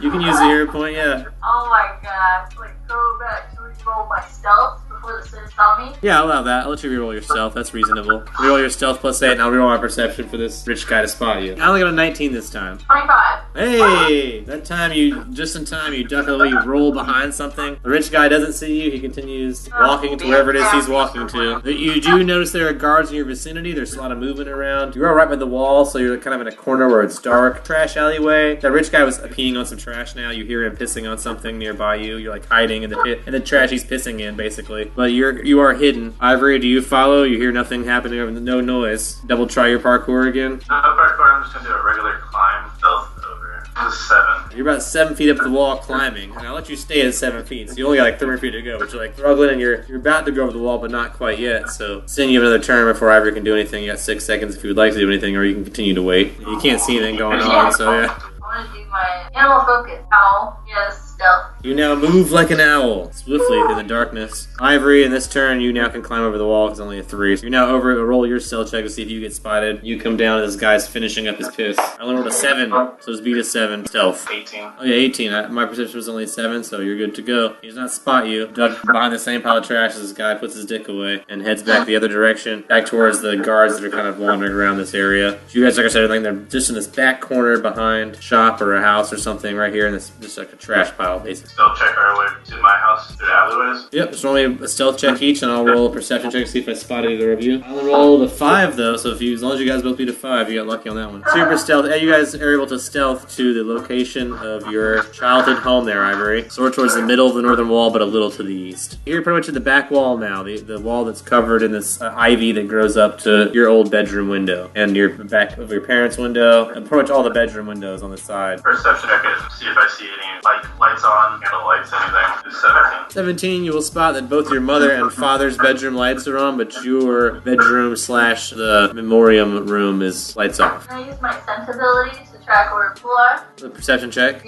Speaker 2: You can use the hero point, yeah.
Speaker 4: Oh my god. Like, go back to roll my stealth before the Sin saw me.
Speaker 2: Yeah, I'll allow that. I'll let you reroll your stealth. That's reasonable. Reroll your stealth plus 8, and I'll reroll my perception for this rich guy to spot you. I only got a 19 this time.
Speaker 4: 25.
Speaker 2: Hey! That time just in time, you duck out of the way, you roll behind something. The rich guy doesn't see you. He continues walking to wherever it is he's walking to. You do notice there are guards in your vicinity. There's a lot of movement around. You're all right by the wall, so you're kind of in a corner where it's dark. Trash alleyway. That rich guy was peeing on some trash now. You hear him pissing on something nearby you. You're like hiding in the pit, in the trash he's pissing in, basically. But you are hidden. Ivory, do you follow? You hear nothing happening, no noise. Double try your parkour again.
Speaker 6: Parkour, I'm just gonna do a regular climb, stealth over. This is 7.
Speaker 2: You're about 7 feet up the wall climbing, and I'll let you stay at 7 feet. So you only got like 3 feet to go, but you're like struggling, and you're about to go over the wall, but not quite yet. So, Sin, you have another turn before Ivory can do anything. You got 6 seconds if you would like to do anything, or you can continue to wait. You can't see anything going on, so yeah.
Speaker 4: I want to do my animal focus. Owl. Yes, stealth.
Speaker 2: You now move like an owl, swiftly in the darkness. Ivory, in this turn, you now can climb over the wall because it's only a 3. So you're now over. Roll your stealth check to see if you get spotted. You come down, and this guy's finishing up his piss. I only rolled a 7, so just beat a 7. Stealth.
Speaker 6: 18.
Speaker 2: Oh yeah, 18. My perception was only 7, so you're good to go. He does not spot you. Duck behind the same pile of trash as this guy puts his dick away and heads back the other direction, back towards the guards that are kind of wandering around this area. So you guys, like I said, I think they're just in this back corner behind a shop or a house or something right here in this, just like a trash pile. style, basically.
Speaker 6: Still check our way to my house through the alleyways.
Speaker 2: Yep, just roll me a stealth check each, and I'll roll a perception check to see if I spotted either of you. I'll roll a 5, though, so as long as you guys both beat a 5, you got lucky on that one. Super stealth. You guys are able to stealth to the location of your childhood home there, Ivory. Sort of towards the middle of the northern wall, but a little to the east. You're pretty much at the back wall now, the wall that's covered in this ivy that grows up to your old bedroom window, and your back of your parents' window, and pretty much all the bedroom windows on the side.
Speaker 6: Perception check it, see if I see any lights on, candle lights, anything. It's 17.
Speaker 2: 17, you will spot that both your mother and father's bedroom lights are on, but your bedroom / the memoriam room is lights off.
Speaker 4: Can I use my sense abilities to track where people are?
Speaker 2: The perception check.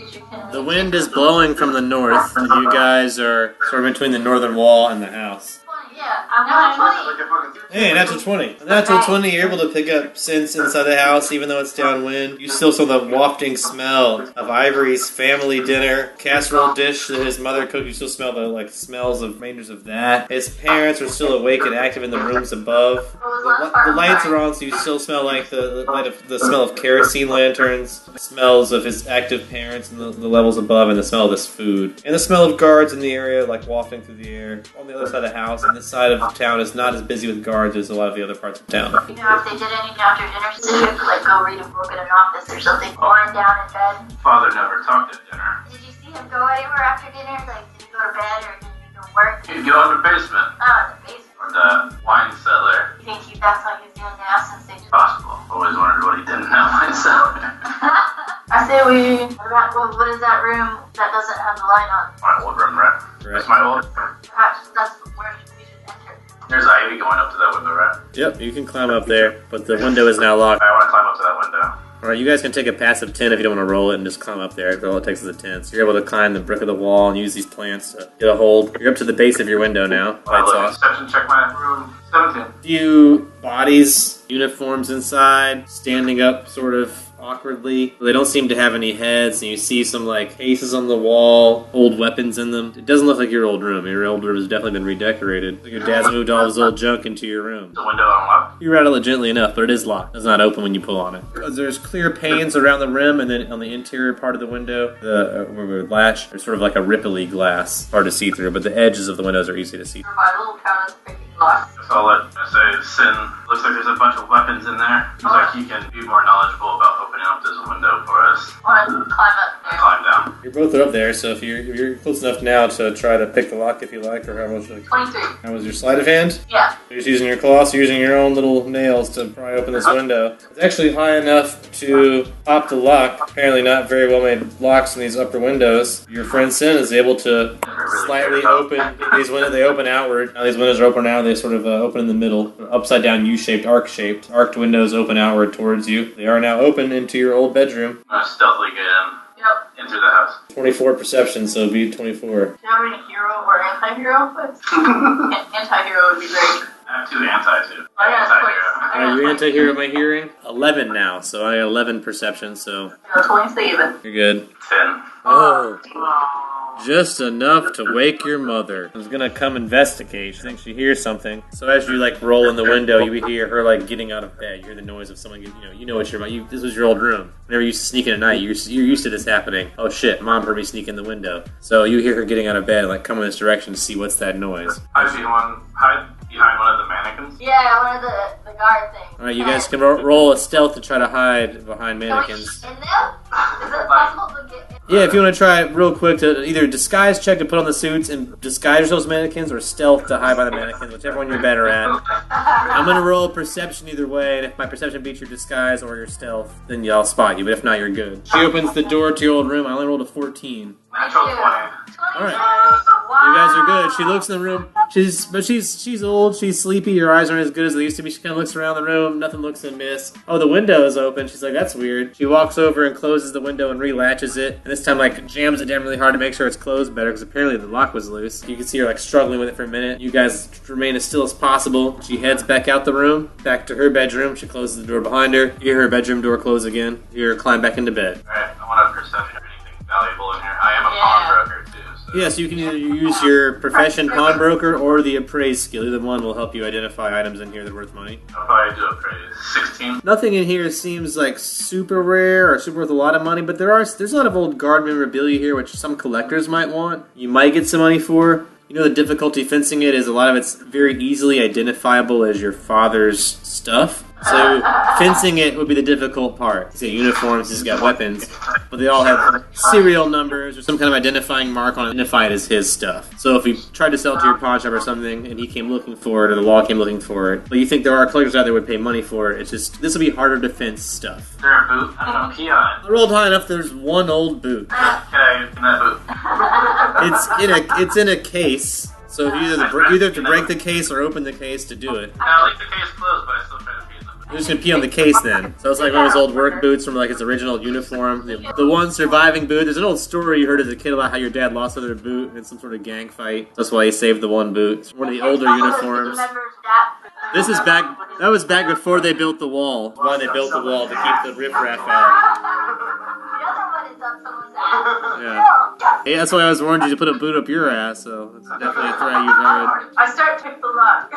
Speaker 2: The wind is blowing from the north, and you guys are sort of between the northern wall and the house.
Speaker 4: Yeah, I'm 20.
Speaker 2: Hey, natural 20. A natural 20, you're able to pick up scents inside the house, even though it's downwind. You still smell the wafting smell of Ivory's family dinner, casserole dish that his mother cooked. You still smell the smells of remainders of that. His parents are still awake and active in the rooms above. The lights are on, so you still smell like the smell of kerosene lanterns, smells of his active parents and the levels above, and the smell of this food. And the smell of guards in the area, wafting through the air. On the other side of the house, and this side of town is not as busy with guards as a lot of the other parts of town.
Speaker 4: You know, if they did any after dinner stuff, go read a book in an office or something, lying down in bed.
Speaker 6: Father never talked at dinner.
Speaker 4: Did you see him go anywhere after dinner? Did he go to bed or did he go to work?
Speaker 6: He'd go in the basement.
Speaker 4: Oh, in the basement.
Speaker 6: Or the wine cellar.
Speaker 4: You think that's why he's doing now since they just...
Speaker 6: Possible. Always wondered what he did in that wine cellar.
Speaker 4: I say what is that room that doesn't have the light on?
Speaker 6: My old room, right? That's my old room.
Speaker 4: Perhaps that's where we should enter.
Speaker 6: There's ivy going up to that window, right?
Speaker 2: Yep, you can climb up there, but the window is now locked.
Speaker 6: I want to climb up to that window.
Speaker 2: Alright, you guys can take a passive 10 if you don't want to roll it and just climb up there. All it takes is a 10. So you're able to climb the brick of the wall and use these plants to get a hold. You're up to the base of your window now. Lights off.
Speaker 6: Perception check my room. 17.
Speaker 2: Few bodies, uniforms inside, standing up sort of awkwardly. They don't seem to have any heads, and you see some cases on the wall, old weapons in them. It doesn't look like your old room. Your old room has definitely been redecorated. Your dad's moved all his old junk into your room.
Speaker 6: The window unlocked?
Speaker 2: You rattle it gently enough, but it is locked. It's not open when you pull on it. There's clear panes around the rim, and then on the interior part of the window, where we would latch, there's sort of like a ripply glass, hard to see through, but the edges of the windows are easy to see.
Speaker 4: My little town is freaking lost.
Speaker 6: So I'll say Sin. Looks like there's a bunch of weapons in there. Looks like he can be more knowledgeable about opening up this window for us.
Speaker 4: I want to climb up there.
Speaker 6: Climb down.
Speaker 2: You're both up there, so if you're close enough now to try to pick the lock if you like, or how much?
Speaker 4: 23.
Speaker 2: How was your sleight of hand?
Speaker 4: Yeah.
Speaker 2: You're just using your claws, you're using your own little nails to pry open this window. It's actually high enough to pop the lock. Apparently not very well made locks in these upper windows. Your friend Sin is able to slightly open these windows. They open outward. Now these windows are open now. They sort of open in the middle. Upside down U-shaped, arc-shaped. Arced windows open outward towards you. They are now open into your old bedroom.
Speaker 6: I'm gonna stealthily get in.
Speaker 4: Yep.
Speaker 6: Into the house.
Speaker 2: 24 perception, so beat 24.
Speaker 4: Do you have any hero or anti-hero? Anti-hero would be great.
Speaker 6: I have 2 anti-2.
Speaker 4: I got
Speaker 6: Anti-hero.
Speaker 2: Are you anti-hero by hearing? 11 now, so I got 11 perception, so
Speaker 4: 27.
Speaker 2: you're good.
Speaker 6: 10.
Speaker 2: Oh. Just enough to wake your mother. Who's gonna come investigate. She thinks she hears something. So as you roll in the window, you hear her getting out of bed. You hear the noise of someone. You know what this was your old room. Whenever you used to sneak in at night, you're used to this happening. Oh shit, mom heard me sneak in the window. So you hear her getting out of bed, come in this direction to see what's that noise.
Speaker 6: Hide behind one of the mannequins.
Speaker 4: Yeah, one of the guard things.
Speaker 2: All right, you guys can roll a stealth to try to hide behind mannequins.
Speaker 4: In them? Is it possible to get in?
Speaker 2: Yeah, if you want to try real quick to either disguise check to put on the suits and disguise yourselves as mannequins, or stealth to hide by the mannequins, whichever one you're better at. I'm going to roll perception either way, and if my perception beats your disguise or your stealth, then I'll spot you, but if not, you're good. She opens the door to your old room. I only rolled a 14.
Speaker 6: Natural 20.
Speaker 2: Alright. You guys are good. She looks in the room. She's old. She's sleepy. Her eyes aren't as good as they used to be. She kind of looks around the room. Nothing looks amiss. Oh, the window is open. She's like, that's weird. She walks over and closes the window and relatches it. And this time, jams it down really hard to make sure it's closed better, because apparently the lock was loose. You can see her struggling with it for a minute. You guys remain as still as possible. She heads back out the room, back to her bedroom. She closes the door behind her. You hear her bedroom door close again. You hear her climb back into bed.
Speaker 6: Alright, I want a perception of anything valuable in here. I am a pawnbroker too, so
Speaker 2: Yes, you can either use your profession pawnbroker or the appraise skill. Either one will help you identify items in here that are worth money.
Speaker 6: I'll probably do appraise. 16.
Speaker 2: Nothing in here seems like super rare or super worth a lot of money, but there's a lot of old guard memorabilia here which some collectors might want. You might get some money for. You know, the difficulty fencing it is a lot of it's very easily identifiable as your father's stuff. So fencing it would be the difficult part. He's got uniforms, he's got weapons, but they all have serial numbers or some kind of identifying mark on it, identify it as his stuff. So if you tried to sell it to your pawn shop or something, and he came looking for it, or the law came looking for it, but you think there are collectors out there who would pay money for it, it's just, this will be harder to fence stuff.
Speaker 6: Is there a boot? I don't know, peon.
Speaker 2: I rolled high enough, there's one old boot.
Speaker 6: Can I open that boot?
Speaker 2: It's in a case, so if you either have to break the case or open the case to do it.
Speaker 6: I like the case closed, but I still try to pee in the boot.
Speaker 2: You're just gonna pee on the case then. So it's like one of his old work boots from like his original uniform. The one surviving boot. There's an old story you heard as a kid about how your dad lost another boot in some sort of gang fight. That's why he saved the one boot. It's one of the older uniforms. This is back. That was back before they built the wall. Why they built the wall to keep the riffraff out. Yeah. Hey, that's why I was warned you to put a boot up your ass. So it's definitely a threat you've heard.
Speaker 5: I start to pick the lock.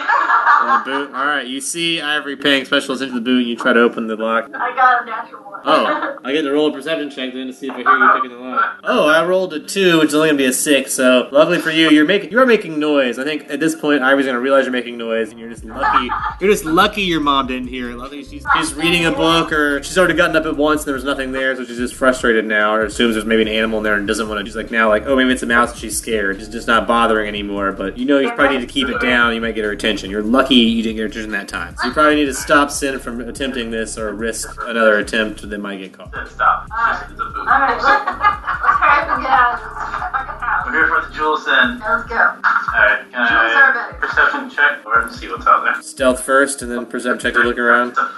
Speaker 2: On the boot. All right. You see Ivory paying special attention to the boot, and you try to open the lock.
Speaker 5: I got a natural one.
Speaker 2: Oh, I get to roll a perception check then to see if I hear you picking the lock. Oh, I rolled a 2, which is only gonna be a 6. So luckily for you, you are making noise. I think at this point, Ivory's gonna realize you're making noise, and you're just lucky. You're just lucky your mom didn't hear it. Luckily she's reading a book, or she's already gotten up at once and there was nothing there, so she's just frustrated now, or assumes there's maybe an animal in there and doesn't want to. She's like now, like, oh, maybe it's a mouse, and she's scared. She's just not bothering anymore. But you know you probably need to keep it down. You might get her attention. You're lucky you didn't get her attention that time. So you probably need to stop Sin from attempting this, or risk another attempt that might get caught.
Speaker 6: Stop. It's a boot.
Speaker 5: Alright, let's hurry up and get out of this fucking house.
Speaker 6: We're here for the jewels then.
Speaker 5: Let's go.
Speaker 6: Alright, can
Speaker 5: Jewels are
Speaker 6: I
Speaker 5: better.
Speaker 6: perception check or see what's out there?
Speaker 2: Stealth first, and then perception check to look around.
Speaker 6: It's a 5.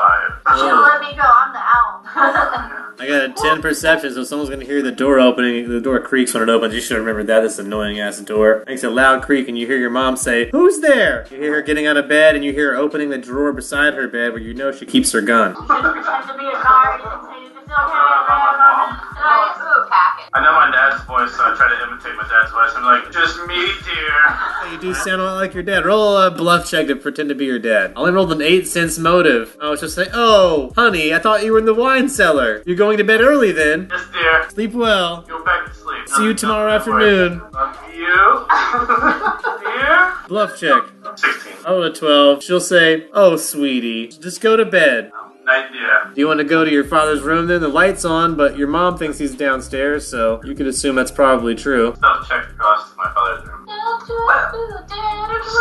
Speaker 5: You should let me go. I'm the owl.
Speaker 2: I got a 10 perception, so someone's gonna hear the door opening. The door creaks when it opens. You should remember that. This annoying ass door. Makes a loud creak, and you hear your mom say, "Who's there?" You hear her getting out of bed, and you hear her opening the drawer beside her bed, where you know she keeps her gun.
Speaker 5: You should pretend to be a guard and say it's okay.
Speaker 6: I know my dad's voice, so I try to imitate my dad's voice. I'm like, just me, dear.
Speaker 2: You do sound a lot like your dad. Roll a bluff check to pretend to be your dad. I only rolled an 8 sense motive. I was just like, oh, honey, I thought you were in the wine cellar. You're going to bed early then.
Speaker 6: Yes, dear.
Speaker 2: Sleep well.
Speaker 6: Go back to sleep.
Speaker 2: See you tomorrow afternoon.
Speaker 6: Love you. Dear.
Speaker 2: Bluff check.
Speaker 6: 16.
Speaker 2: I rolled a 12. She'll say, oh, sweetie, just go to bed.
Speaker 6: Night, dear.
Speaker 2: Do you want to go to your father's room then? The light's on, but your mom thinks he's downstairs, so you could assume that's probably true.
Speaker 6: Stealth check across to my father's room.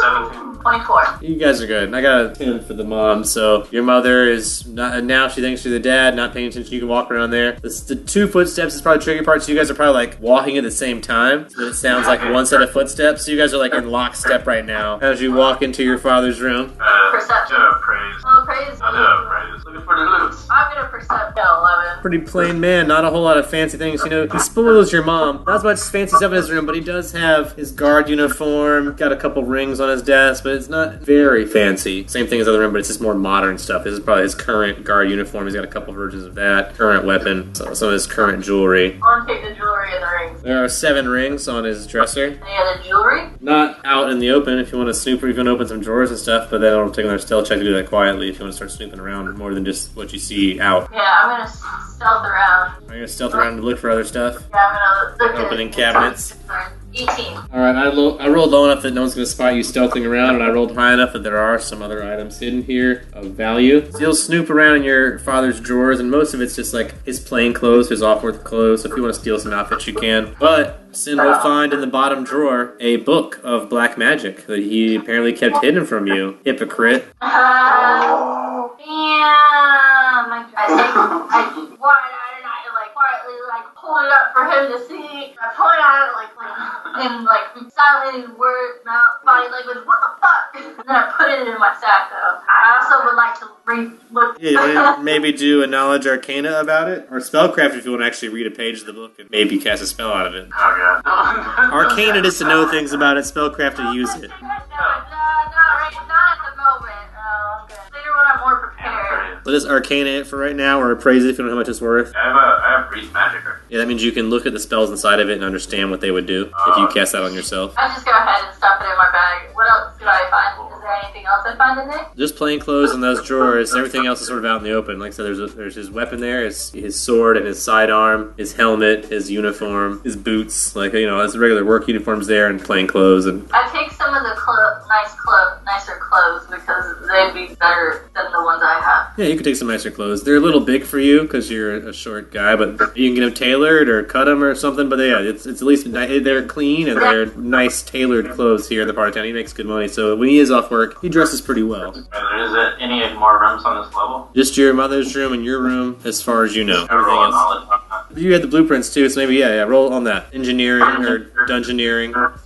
Speaker 6: 17.
Speaker 5: 24.
Speaker 2: You guys are good. I got a 10 for the mom, so your mother is not, now she thinks you're the dad, not paying attention. You can walk around there. The 2 footsteps is probably the tricky part, so you guys are probably like walking at the same time. So it sounds like one set of footsteps. So you guys are like in lockstep right now as you walk into your father's room.
Speaker 5: Perception.
Speaker 6: Praise.
Speaker 5: Oh, praise.
Speaker 6: I'll do praise. Looking for the loots.
Speaker 5: I'm gonna percept 11.
Speaker 2: Pretty plain man, not a whole lot of fancy things. You know, he spoils your mom. Not as much fancy stuff in his room, but he does have his guard uniform, got a couple rings on his desk, but it's not very fancy. Same thing as other room, but it's just more modern stuff. This is probably his current guard uniform. He's got a couple versions of that. Current weapon, some of his current jewelry.
Speaker 5: I'll take the jewelry and the rings.
Speaker 2: There are 7 rings on his dresser.
Speaker 5: Any other jewelry?
Speaker 2: Not out in the open if you want to snoop or if you want to open some drawers and stuff, but then it'll take another stealth check to do that quietly if you want to start snooping around more than just what you see out.
Speaker 5: Yeah, I'm gonna stealth around.
Speaker 2: Are you going to stealth around to look for other stuff?
Speaker 5: Yeah, I'm gonna look
Speaker 2: Opening
Speaker 5: at
Speaker 2: cabinets.
Speaker 5: 18.
Speaker 2: Alright, I rolled low enough that no one's going to spot you stealthing around, and I rolled high enough that there are some other items hidden here of value. So you'll snoop around in your father's drawers, and most of it's just like his plain clothes, his off-worth clothes, so if you want to steal some outfits, you can. But Sin will find in the bottom drawer a book of black magic that he apparently kept hidden from you. Hypocrite.
Speaker 5: Damn! I quietly pull it up for him to see. I point at it in silent word, mouth, body language. What the fuck? And then I put it in my sack though. I also would like to look.
Speaker 2: Yeah, maybe do a knowledge arcana about it, or spellcraft if you want to actually read a page of the book and maybe cast a spell out of it.
Speaker 6: Oh, God.
Speaker 2: Arcana is to know things about it, spellcraft to use it.
Speaker 5: Not at the moment. Okay. Later when I'm more prepared.
Speaker 2: Let us arcana it for right now, or appraise it if you don't know how much it's worth.
Speaker 6: I have read magic.
Speaker 2: Yeah, that means you can look at the spells inside of it and understand what they would do if you cast that on yourself.
Speaker 5: I just go ahead and stuff it in my bag. What else could I find? Is there anything else I find in there?
Speaker 2: Just plain clothes in those drawers. Everything else is sort of out in the open. Like I said, there's his weapon there, his sword and his sidearm, his helmet, his uniform, his boots. Like, you know, his regular work uniform's there and plain clothes. And
Speaker 5: I take some of the nicer clothes because they'd be better than the ones I have.
Speaker 2: yeah, you could take some nicer clothes. They're a little big for you because you're a short guy, but you can get them tailored or cut them or something. But yeah, it's at least they're clean and they're nice tailored clothes here in the part of town. He makes good money, so when he is off work, he dresses pretty well.
Speaker 6: Is there any more rooms on this level?
Speaker 2: Just your mother's room and your room, as far as you know.
Speaker 6: I roll
Speaker 2: Everything
Speaker 6: a
Speaker 2: else.
Speaker 6: knowledge on that.
Speaker 2: You had the blueprints too, so maybe yeah, roll on that. Engineering or dungeoneering.
Speaker 6: 7.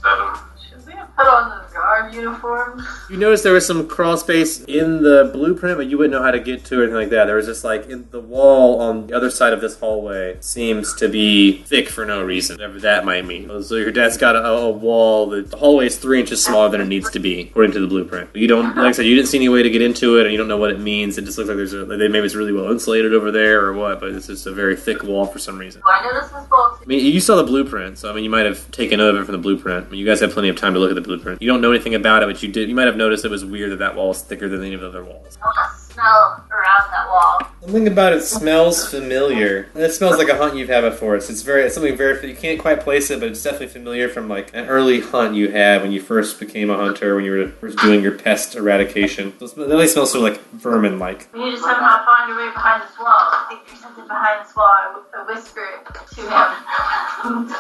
Speaker 5: Should we have put on the guard uniforms?
Speaker 2: You noticed there was some crawl space in the blueprint, but you wouldn't know how to get to it or anything like that. There was just like in the wall on the other side of this hallway seems to be thick for no reason, whatever that might mean. So your dad's got a wall. The hallway is 3 inches smaller than it needs to be, according to the blueprint. But you don't, like I said, you didn't see any way to get into it, and you don't know what it means. It just looks like maybe it's really well insulated over there or what, but it's just a very thick wall for some reason.
Speaker 5: Do I notice this wall too?
Speaker 2: I mean, you saw the blueprint, so I mean, you might have taken over from the blueprint. I mean, you guys have plenty of time to look at the blueprint. You don't know anything about it, but you might have noticed it was weird that wall was thicker than any of the other walls.
Speaker 5: I want to smell around that wall.
Speaker 2: Something about it smells familiar. It smells like a hunt you've had before. It's something very, you can't quite place it, but it's definitely familiar from like an early hunt you had when you first became a hunter, when you were first doing your pest eradication. So it really smells sort of like vermin-like.
Speaker 5: We need to somehow find a way behind this wall. I think there's something behind this wall. I whisper to him.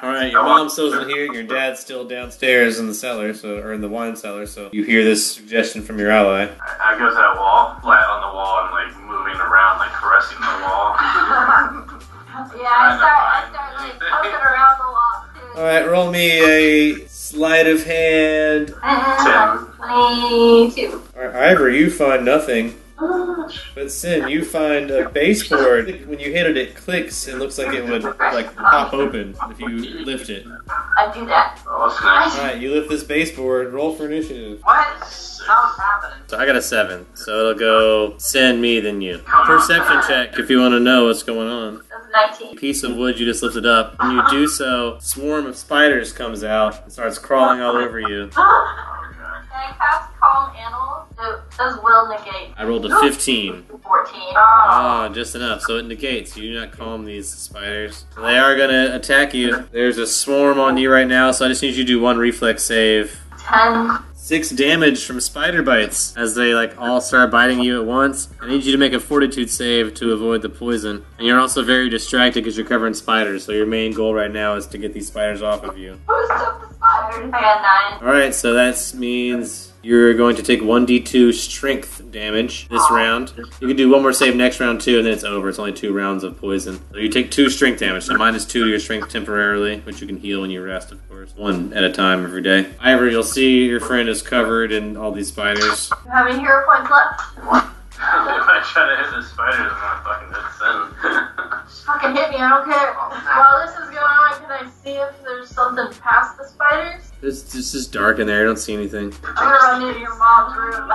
Speaker 2: Alright, your mom still isn't here, your dad's still downstairs in the cellar, or in the wine cellar, so you hear this suggestion from your ally.
Speaker 6: I go to that wall, flat on the wall, and like moving around, like caressing the wall.
Speaker 5: Yeah, I start like poking around the wall too.
Speaker 2: Alright, roll me a sleight of hand.
Speaker 5: 22.
Speaker 2: Alright, Ivor, you find nothing. But Sin, you find a baseboard. When you hit it, it clicks and looks like it would like pop open if you lift it.
Speaker 5: I do that.
Speaker 6: Oh, that's nice.
Speaker 2: Alright, you lift this baseboard, roll for initiative.
Speaker 3: What? How's happening?
Speaker 2: So I got a 7, so it'll go Sin, me, then you. Perception check if you want to know what's going on.
Speaker 5: That's 19.
Speaker 2: Piece of wood you just lifted up. When you do so, a swarm of spiders comes out and starts crawling all over you.
Speaker 5: Can I cast Calm Animals? Does will negate?
Speaker 2: I rolled a 15.
Speaker 5: 14.
Speaker 2: Ah, just enough. So it negates. You do not calm these spiders. So they are going to attack you. There's a swarm on you right now, so I just need you to do one reflex save.
Speaker 5: 10.
Speaker 2: 6 damage from spider bites as they like all start biting you at once. I need you to make a fortitude save to avoid the poison. And you're also very distracted because you're covering spiders, so your main goal right now is to get these spiders off of you.
Speaker 5: Who took the spiders? I got 9.
Speaker 2: Alright, so that means you're going to take 1d2 strength damage this round. You can do one more save next round too, and then it's over. It's only 2 rounds of poison. So you take 2 strength damage, so -2 to your strength temporarily, which you can heal when you rest, of course. 1 at a time every day. Ivor, you'll see your friend is covered in all these spiders.
Speaker 5: You have any hero points left?
Speaker 6: If I try to hit the spiders, I'm not fucking hit Sin.
Speaker 5: Just fucking hit me, I don't care. While this is going on, can I see if there's something past the spiders?
Speaker 2: It's just dark in there. I don't see anything.
Speaker 5: I'm gonna run into your mom's room.
Speaker 3: Even the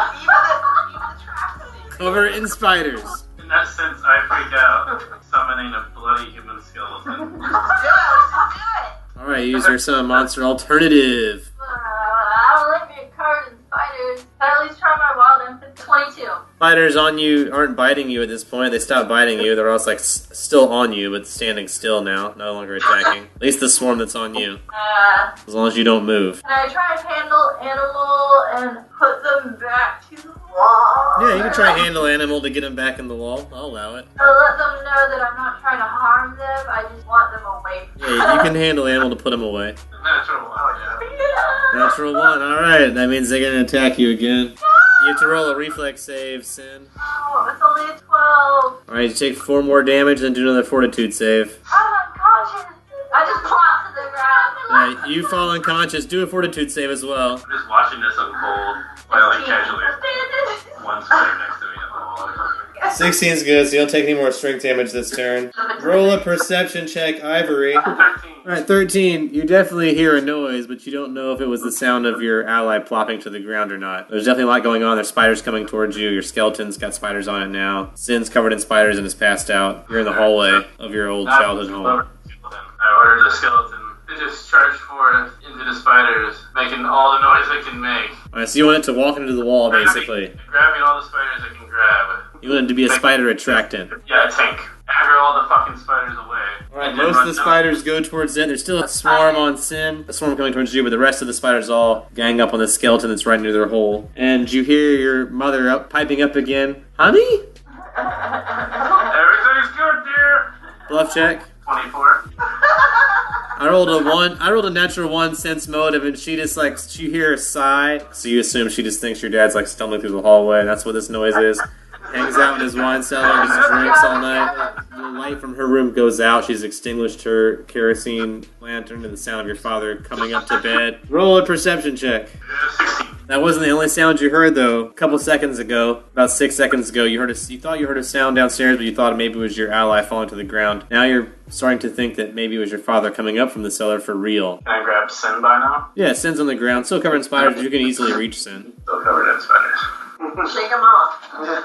Speaker 3: traps.
Speaker 2: Cover in spiders.
Speaker 6: In that sense, I freak out, summoning a bloody human skeleton.
Speaker 3: Let's do it.
Speaker 2: Alright, use your summon monster alternative.
Speaker 5: I don't like being covered in spiders. Can I at least try my wild infant? 22.
Speaker 2: Spiders on you aren't biting you at this point. They stopped biting you. They're also like still on you, but standing still now, no longer attacking. At least the swarm that's on you. As long as you don't move.
Speaker 5: Can I try and handle animal and put them back to the wall?
Speaker 2: Yeah, you can try handle animal to get them back in the wall. I'll allow it.
Speaker 5: I'll let them know that I'm not trying to harm them. I just want them away.
Speaker 2: Yeah, you can handle animal to put them away.
Speaker 6: Natural one, yeah.
Speaker 2: Natural 1. Alright, that means they're going to attack you again. You have to roll a reflex save, Sin.
Speaker 5: Oh, it's only a 12.
Speaker 2: Alright, you take 4 more damage, then do another fortitude save.
Speaker 5: I'm unconscious. I just plop to the ground.
Speaker 2: Alright, you fall unconscious. Do a fortitude save as well.
Speaker 6: I'm just watching this unfold, while like casually one sitting next to me at the wall.
Speaker 2: 16 is good, so you don't take any more strength damage this turn. Roll a perception check, Ivory.
Speaker 6: 13.
Speaker 2: Alright, 13. You definitely hear a noise, but you don't know if it was the sound of your ally plopping to the ground or not. There's definitely a lot going on. There's spiders coming towards you. Your skeleton's got spiders on it now. Sin's covered in spiders and is passed out. You're in the hallway of your old childhood home.
Speaker 6: I ordered the skeleton to just charge forth into the spiders, making all the noise it can make.
Speaker 2: Alright, so you want it to walk into the wall, basically.
Speaker 6: Grabbing all the spiders it can grab.
Speaker 2: You want it to be a spider attractant.
Speaker 6: Yeah, a tank. Aggro all the fucking spiders away.
Speaker 2: Alright, most of the spiders go towards it. There's still a swarm on Sin. A swarm coming towards you, but the rest of the spiders all gang up on the skeleton that's right near their hole. And you hear your mother piping up again. Honey?
Speaker 6: Everything's good, dear.
Speaker 2: Bluff check.
Speaker 6: 24.
Speaker 2: I rolled a natural 1 sense motive, and she just you hear a sigh. So you assume she just thinks your dad's stumbling through the hallway, and that's what this noise is. Hangs out in his wine cellar, just drinks all night. The light from her room goes out. She's extinguished her kerosene lantern to the sound of your father coming up to bed. Roll a perception check.
Speaker 6: 16.
Speaker 2: That wasn't the only sound you heard, though. A couple seconds ago, about 6 seconds ago, you thought you heard a sound downstairs, but you thought maybe it was your ally falling to the ground. Now you're starting to think that maybe it was your father coming up from the cellar for real.
Speaker 6: Can I grab Sin by now?
Speaker 2: Yeah, Sin's on the ground, still covered in spiders, but you can easily reach Sin.
Speaker 6: Still covered in spiders.
Speaker 5: Shake him off.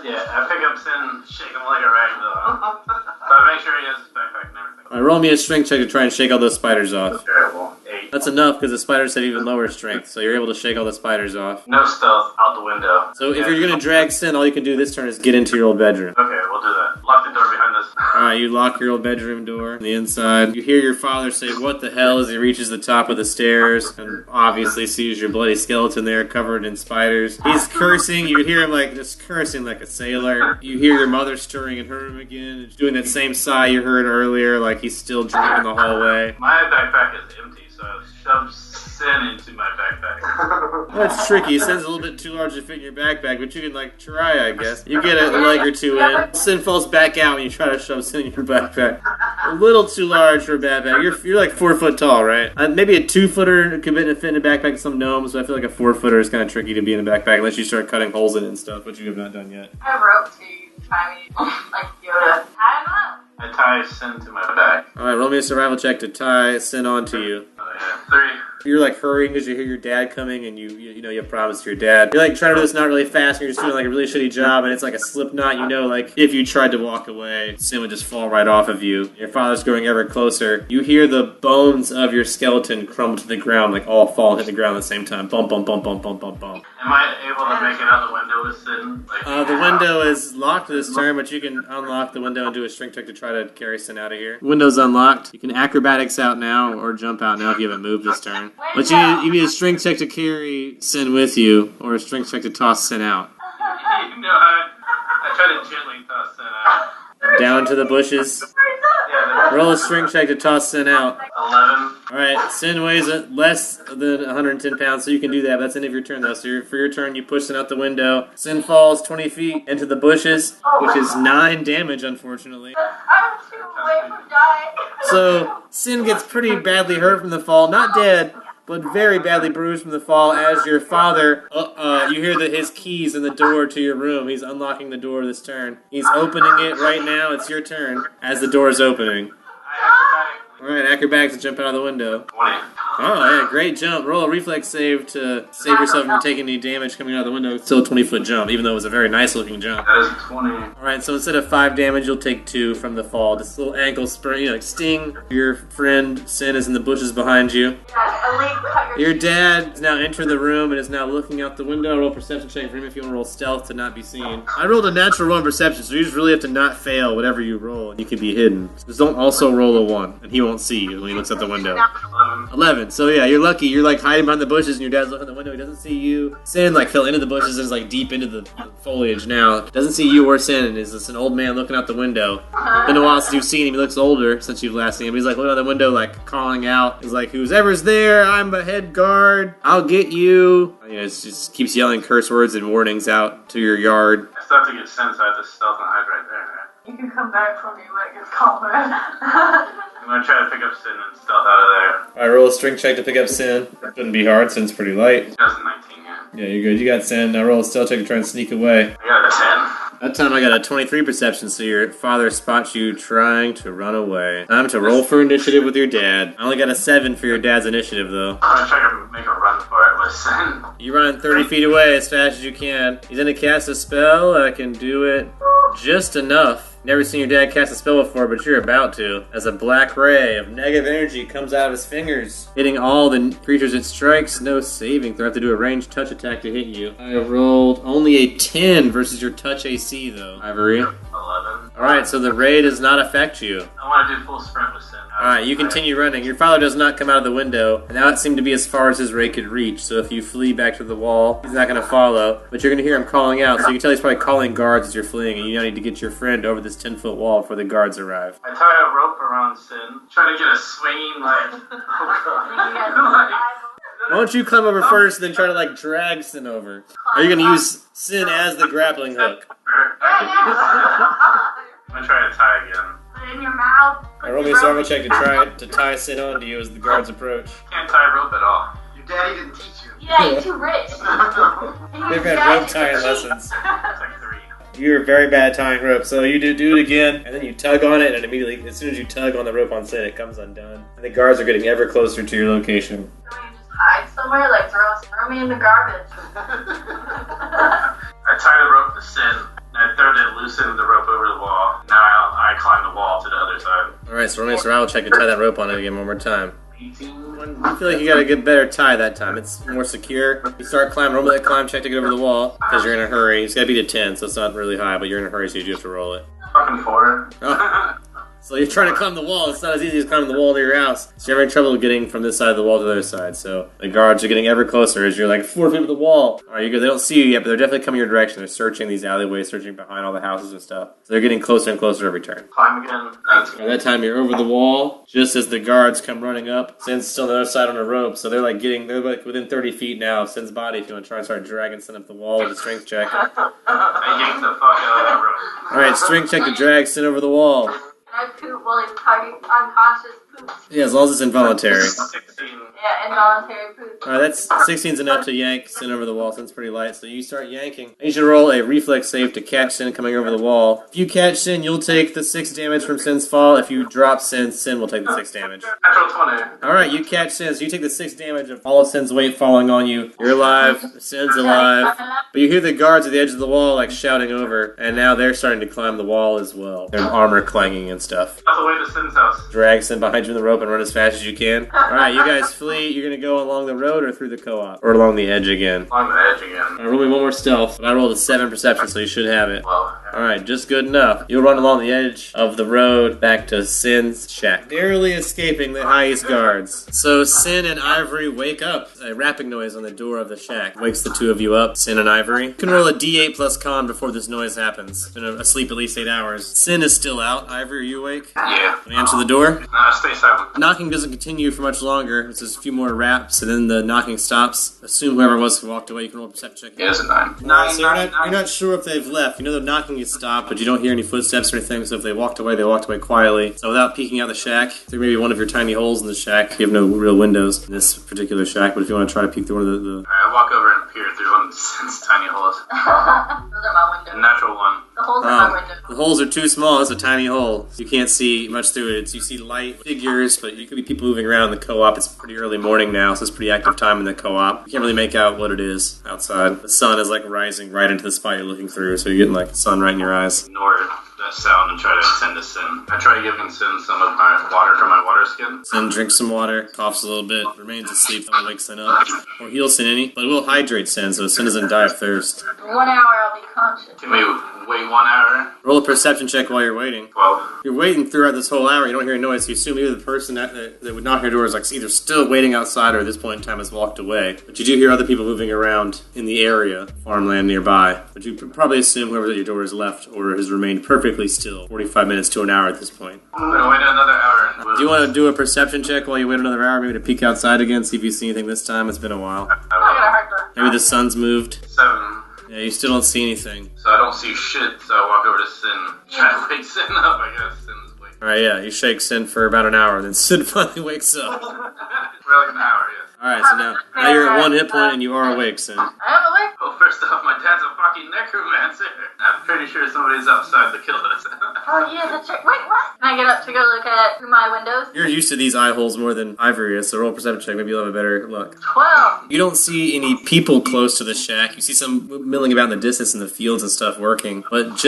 Speaker 6: Yeah, I pick up Sin, shake him like a rag doll. But I make sure he has his backpack and everything.
Speaker 2: Alright, roll me a strength check to try and shake all those spiders off.
Speaker 6: Terrible. 8.
Speaker 2: That's enough, because the spiders have even lower strength, so you're able to shake all the spiders off.
Speaker 6: No stealth, out the window.
Speaker 2: So if you're going to drag Sin, all you can do this turn is get into your old bedroom.
Speaker 6: Okay, we'll do that. Lock the door behind us.
Speaker 2: Alright, you lock your old bedroom door on the inside. You hear your father say, "What the hell?" as he reaches the top of the stairs and obviously sees your bloody skeleton there covered in spiders. He's cursing. You can hear him just cursing like a sailor. You hear your mother stirring in her room again, doing that same sigh you heard earlier, like he's still drunk in the hallway.
Speaker 6: My backpack is empty, so I shove Sin into my backpack.
Speaker 2: That's tricky. Sin's a little bit too large to fit in your backpack, but you can try, I guess. You get a leg or two in. Sin falls back out when you try to shove Sin in your backpack. A little too large for a backpack. You're 4 foot tall, right? Maybe a 2-footer could fit in a backpack of some gnomes, but I feel like a 4-footer is kind of tricky to be in a backpack unless you start cutting holes in it and stuff, which you have not done yet.
Speaker 5: I have rope to tie me, like Yoda. Tie him up.
Speaker 6: I tie Sin to my back.
Speaker 2: Alright, roll me a survival check to tie Sin onto you.
Speaker 6: Oh, yeah. 3.
Speaker 2: You're hurrying because you hear your dad coming, and you know you have promised your dad. You're trying to do this not really fast, and you're just doing a really shitty job, and it's like a slip knot. You know, if you tried to walk away, Sin would just fall right off of you. Your father's growing ever closer. You hear the bones of your skeleton crumble to the ground, all fall and hit the ground at the same time. Bump, bump, bump, bump, bump, bump, bump.
Speaker 6: Am I able to make it out the window with Sin?
Speaker 2: The window is locked this turn, but you can unlock the window and do a strength check to try to carry Sin out of here. Window's unlocked. You can acrobatics out now or jump out now if you haven't moved this turn. But you need a strength check to carry Sin with you, or a strength check to toss Sin out.
Speaker 6: I try to gently toss Sin out.
Speaker 2: Down to the bushes.
Speaker 6: Yeah,
Speaker 2: Roll a strength check to toss Sin out.
Speaker 6: 11.
Speaker 2: Alright, Sin weighs less than 110 pounds, so you can do that. That's the end of your turn, though. So for your turn, you push Sin out the window. Sin falls 20 feet into the bushes, which is 9 damage, unfortunately.
Speaker 5: I'm too away from dying.
Speaker 2: So Sin gets pretty badly hurt from the fall. Not dead, but very badly bruised from the fall as your father, you hear his keys in the door to your room. He's unlocking the door this turn. He's opening it right now. It's your turn as the door is opening. Alright, acrobatics to jump out of the window.
Speaker 6: 20.
Speaker 2: Oh, yeah, great jump. Roll a reflex save to save yourself from taking any damage coming out of the window. It's still a 20-foot jump, even though it was a very nice-looking jump.
Speaker 6: That is 20.
Speaker 2: Alright, so instead of 5 damage, you'll take 2 from the fall. This little ankle spring, sting. Your friend Sin is in the bushes behind you. Your dad has now entered the room and is now looking out the window. Roll a perception check for him if you want to roll stealth to not be seen. I rolled a natural 1 perception, so you just really have to not fail whatever you roll, and you can be hidden. Just don't also roll a 1, and he won't see you when he looks out the window. 11. So yeah, you're lucky. You're hiding behind the bushes, and your dad's looking out the window. He doesn't see you. Sin fell into the bushes and is deep into the foliage now. Doesn't see you or Sin, and is just an old man looking out the window. Been a while since you've seen him. He looks older since you've last seen him. He's looking out the window, calling out. He's whoever's there, I'm the head guard. I'll get you. It just keeps yelling curse words and warnings out to your yard.
Speaker 6: I still have to get Sin, so I have to stealth and hide right there.
Speaker 5: You can come back for me when it gets calmer.
Speaker 6: I'm gonna try to pick up Sin and stealth out of there.
Speaker 2: Alright, roll a strength check to pick up Sin. Shouldn't be hard, Sin's pretty light.
Speaker 6: 2019, yeah.
Speaker 2: Yeah, you're good. You got Sin. Now roll a stealth check to try and sneak away.
Speaker 6: I got a
Speaker 2: That time I got a 23 perception, so your father spots you trying to run away. Time to roll for initiative with your dad. I only got a 7 for your dad's initiative, though.
Speaker 6: I'm gonna try to make a run for it with Sin.
Speaker 2: You run 30 feet away as fast as you can. He's gonna cast a spell. I can do it just enough. Never seen your dad cast a spell before, but you're about to. As a black ray of negative energy comes out of his fingers, hitting all the creatures it strikes. No saving throw. I have to do a ranged touch attack to hit you. I rolled only a 10 versus your touch AC, though. Ivory.
Speaker 6: 11.
Speaker 2: Alright, so the ray does not affect you.
Speaker 6: I want to do full sprint with Sin.
Speaker 2: Alright, you continue running. Your father does not come out of the window, and now it seemed to be as far as his ray could reach, so if you flee back to the wall, he's not going to follow, but you're going to hear him calling out, so you can tell he's probably calling guards as you're fleeing, and you now need to get your friend over this 10-foot wall before the guards arrive.
Speaker 6: I tie a rope around Sin, try to get a swinging, like...
Speaker 2: Why don't you climb over first, and then try to, like, drag Sin over? Are you going to use Sin as the grappling hook?
Speaker 6: I'm gonna try to tie again.
Speaker 5: Put it in your mouth.
Speaker 2: Roll me a survival check to try to tie Sin onto you as the guards approach.
Speaker 6: Can't tie a rope at all.
Speaker 3: Your daddy didn't teach you.
Speaker 5: Yeah, you're too rich.
Speaker 2: They've had rope tying lessons.
Speaker 6: It's like 3.
Speaker 2: You're very bad at tying rope, so you do it again, and then you tug on it, and immediately, as soon as you tug on the rope on Sin, it comes undone. And the guards are getting ever closer to your location.
Speaker 5: So you just hide somewhere, like throw me in the garbage.
Speaker 6: I tie the rope to Sin, and I throw it loosen the rope over the wall. Now I climb the wall to the other side.
Speaker 2: Alright, so roll me a survival check to tie that rope on it again one more time.
Speaker 6: 18.
Speaker 2: I feel like you got a good better tie that time. It's more secure. You start climbing, roll that climb check to get over the wall, because you're in a hurry. It's got to be to 10, so it's not really high, but you're in a hurry, so you do have to roll it.
Speaker 6: Fucking 4.
Speaker 2: Oh. So you're trying to climb the wall. It's not as easy as climbing the wall to your house. So you're having trouble getting from this side of the wall to the other side. So the guards are getting ever closer as you're like 4 feet from the wall. All right, you're good. They don't see you yet, but they're definitely coming your direction. They're searching these alleyways, searching behind all the houses and stuff. So they're getting closer and closer every turn.
Speaker 6: Climb again. 19.
Speaker 2: At that time, you're over the wall, just as the guards come running up. Sin's still on the other side on a rope, so they're like within 30 feet now of Sin's body. If you want to try and start dragging Sin up the wall with a strength check.
Speaker 6: I yanked the fuck out of that rope.
Speaker 2: All right, strength check to drag Sin over the wall.
Speaker 5: I poop while he's unconscious poops.
Speaker 2: Yeah, as long as it's involuntary.
Speaker 6: 16.
Speaker 5: Yeah, involuntary poop.
Speaker 2: Alright, that's 16's enough to yank Sin over the wall. Sin's pretty light, so you start yanking. You should roll a reflex save to catch Sin coming over the wall. If you catch Sin, you'll take the 6 damage from Sin's fall. If you drop Sin, Sin will take the 6 damage.
Speaker 6: Natural 20.
Speaker 2: Alright, you catch Sin, so you take the 6 damage of all of Sin's weight falling on you. You're alive, Sin's alive. But you hear the guards at the edge of the wall, like, shouting over, and now they're starting to climb the wall as well. Their armor clanging and stuff.
Speaker 6: That's the way to Sin's house.
Speaker 2: Drag Sin behind you in the rope and run as fast as you can. Alright, you guys flee. You're gonna go along the road or through the co-op? Or along the edge again?
Speaker 6: On the edge again.
Speaker 2: Alright, roll me one more stealth. But I rolled a 7 perception, so you should have it.
Speaker 6: Well,
Speaker 2: Alright, just good enough. You'll run along the edge of the road back to Sin's shack, narrowly escaping the highest guards. So Sin and Ivory wake up. A rapping noise on the door of the shack wakes the two of you up, Sin and Ivory. You can roll a d8 plus con before this noise happens. Been asleep at least 8 hours. Sin is still out. Ivory, are you awake?
Speaker 6: yeah.
Speaker 2: Can you answer the door?
Speaker 6: Nah, stay silent.
Speaker 2: Knocking doesn't continue for much longer. It's just a few more raps, and then the knocking stops. Assume whoever it was who walked away. You can roll a perception check.
Speaker 6: Yeah, it's a 9.
Speaker 2: So you're not sure if they've left. You know the knocking is stopped, but you don't hear any footsteps or anything, so if they walked away quietly. So without peeking out the shack, through maybe one of your tiny holes in the shack, you have no real windows in this particular shack, but if you want to try to peek through one of the...
Speaker 6: Alright, I walk over and peer through one of Sin's tiny holes.
Speaker 5: Those are my windows.
Speaker 6: A natural 1.
Speaker 5: The holes are my windows.
Speaker 2: The holes are too small. It's a tiny hole. You can't see much through it. You see light figures, but you could be people moving around the co-op. It's pretty early morning now, so it's pretty active time in the co-op. You can't really make out what it is outside. The sun is like rising right into the spot you're looking through, so you're getting like the sun right in your eyes.
Speaker 6: Ignore that sound and try to send to Sin. I try giving Sin some of my water from my water skin.
Speaker 2: Sin drinks some water, coughs a little bit, remains asleep, that will wake Sin up. Or heal Sin any, but it will hydrate Sin, so Sin doesn't die of thirst.
Speaker 5: In 1 hour, I'll be conscious.
Speaker 6: Can we wait 1 hour?
Speaker 2: Roll a perception check while you're waiting.
Speaker 6: 12.
Speaker 2: You're waiting throughout this whole hour, you don't hear a noise, so you assume either the person that would knock your door is like either still waiting outside or at this point in time has walked away. But you do hear other people moving around in the area, farmland nearby. But you probably assume whoever at your door has left or has remained perfectly still. 45 minutes to an hour at this point.
Speaker 6: I'm gonna wait another hour.
Speaker 2: Do you want to do a perception check while you wait another hour? Maybe to peek outside again, see if you see anything this time? It's been a while.
Speaker 5: I'm not gonna hurt them.
Speaker 2: Maybe the sun's moved.
Speaker 6: 7.
Speaker 2: Yeah, you still don't see anything.
Speaker 6: So I don't see shit, so I walk over to Sin. Try to wake Sin up, I guess. Sin's wake.
Speaker 2: Alright, yeah, you shake Sin for about an hour, then Sin finally wakes up.
Speaker 6: For like an hour, yes.
Speaker 2: Alright, so now you're at 1 hit point and you are awake, Sin.
Speaker 5: I am awake.
Speaker 6: Well, first off, my dad's a fucking necromancer. I'm pretty sure some nobody's outside to kill us.
Speaker 5: Oh yeah, that's right. Wait, what? Can I get up to go look at through my windows?
Speaker 2: You're used to these eye holes more than Ivory is, so roll a perception check. Maybe you'll have a better luck.
Speaker 5: 12.
Speaker 2: You don't see any people close to the shack. You see some milling about in the distance in the fields and stuff working. But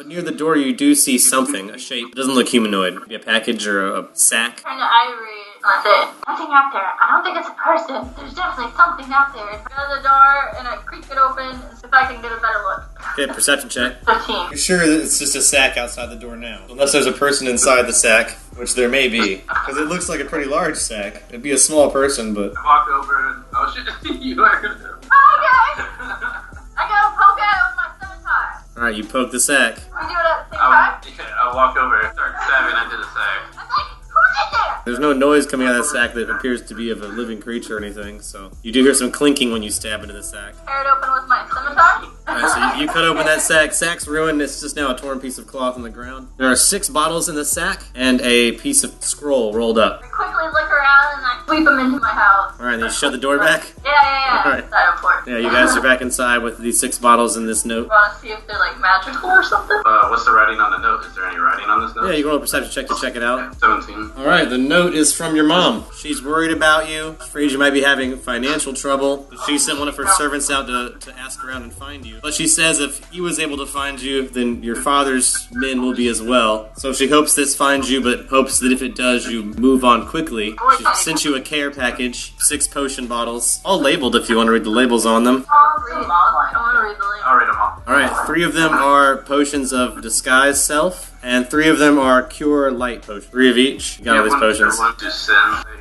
Speaker 2: near the door you do see something, a shape. It doesn't look humanoid. Maybe a package or a sack.
Speaker 5: Kind of Ivory. That's it. Nothing out there. I don't think it's a person. There's definitely something out there. I go to the door and I creak it open and see if I can get a better look.
Speaker 2: Okay, perception check.
Speaker 5: 15.
Speaker 2: You're sure that it's just a sack outside the door now? Unless there's a person inside the sack, which there may be. Because it looks like a pretty large sack. It'd be a small person, but...
Speaker 6: I walk over and, oh shit, you are...
Speaker 5: Okay! I gotta poke at it with my scimitar.
Speaker 2: Alright, you poke the sack.
Speaker 5: We do it at the same time?
Speaker 6: I walk over and start stabbing into the sack.
Speaker 5: I'm like, who's in there?
Speaker 2: There's no noise coming out of the sack that appears to be of a living creature or anything, so... You do hear some clinking when you stab into the sack.
Speaker 5: Tear it open with my scimitar?
Speaker 2: Alright, so you cut open that sack. Sack's ruined. It's just now a torn piece of cloth on the ground. There are 6 bottles in the sack and a piece of scroll rolled up.
Speaker 5: I quickly look around and I sweep them into my house.
Speaker 2: Alright, then you shut the door back.
Speaker 5: Yeah.
Speaker 2: All right.
Speaker 5: Inside, of course.
Speaker 2: Yeah, you guys are back inside with these 6 bottles and this note.
Speaker 5: Want to see if they're like magical or something?
Speaker 6: What's the writing on the note? Is there any writing on this note?
Speaker 2: Yeah, you can roll a perception check to check it out.
Speaker 6: 17.
Speaker 2: Alright, the note is from your mom. She's worried about you, afraid you might be having financial trouble. She sent one of her servants out to ask around and find you. But she says if he was able to find you, then your father's men will be as well. So she hopes this finds you, but hopes that if it does, you move on quickly. She sent you a care package, 6 potion bottles, all labeled if you want to read the labels on them.
Speaker 5: I want to read the label.
Speaker 6: I'll read them all.
Speaker 2: Alright, 3 of them are potions of disguise self, and 3 of them are cure light potions. 3 of each. You got all these potions.
Speaker 6: One to sin.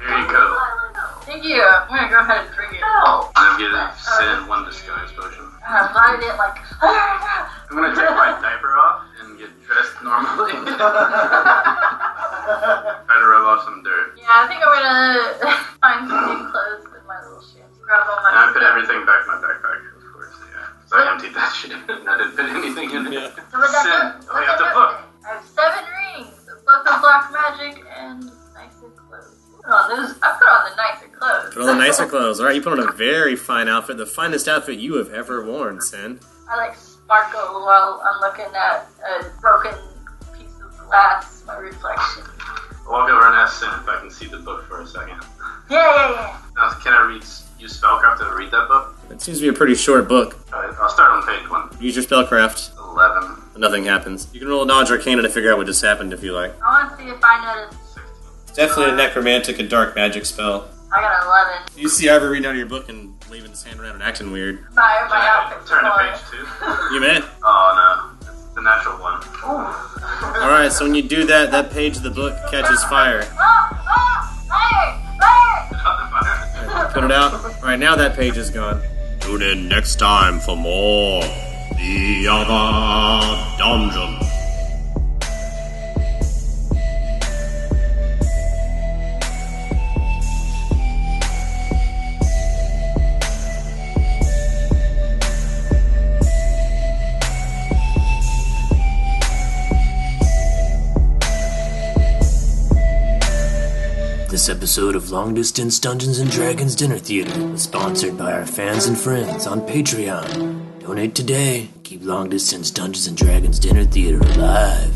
Speaker 6: Here you go.
Speaker 5: Thank you. I'm gonna go ahead and drink it.
Speaker 6: And I'm getting sin, 1 disguise potion.
Speaker 5: I'm glad I didn't like.
Speaker 6: I'm gonna take my diaper off and get dressed normally. Try to rub off some dirt.
Speaker 5: Yeah, I think I'm gonna find some new clothes with my little shoes. Grab all my.
Speaker 6: And I put everything back in my backpack, of course. Yeah. So I emptied that shit and I didn't put anything in it.
Speaker 2: Yeah.
Speaker 5: So what that
Speaker 6: Sin.
Speaker 5: does-
Speaker 6: Oh,
Speaker 5: what
Speaker 6: you have
Speaker 5: that
Speaker 6: the book.
Speaker 5: does- I have 7 rings, a book of black magic, and nicer clothes. I put on the nicer clothes.
Speaker 2: Put on the nicer clothes. Alright, you put on a very fine outfit, the finest outfit you have ever worn, Sin.
Speaker 5: I like sparkle while I'm looking at a broken piece of glass, my reflection.
Speaker 6: I'll walk over and ask Sin if I can see the book for a second.
Speaker 5: Yeah.
Speaker 6: Now, can I use spellcraft to read that book?
Speaker 2: It seems to be a pretty short book.
Speaker 6: Alright, I'll start on page 1.
Speaker 2: Use your spellcraft.
Speaker 6: 11.
Speaker 2: Nothing happens. You can roll a knowledge arcana to figure out what just happened if you like.
Speaker 5: I want to see if I notice.
Speaker 6: 16.
Speaker 2: It's definitely a necromantic and dark magic spell.
Speaker 5: I got an 11.
Speaker 2: You see Ivor reading out of your book and waving his hand around and acting weird.
Speaker 5: Fire my outfit.
Speaker 6: Turn to page 2.
Speaker 2: You may.
Speaker 6: Oh no, it's the natural one.
Speaker 2: Alright, so when you do that, that page of the book catches fire.
Speaker 5: Fire!
Speaker 6: Not the fire.
Speaker 2: Alright, put it out. Alright, now that page is gone.
Speaker 1: Tune in next time for more The Other Dungeon.
Speaker 7: This episode of Long Distance Dungeons & Dragons Dinner Theater was sponsored by our fans and friends on Patreon. Donate today. Keep Long Distance Dungeons & Dragons Dinner Theater alive.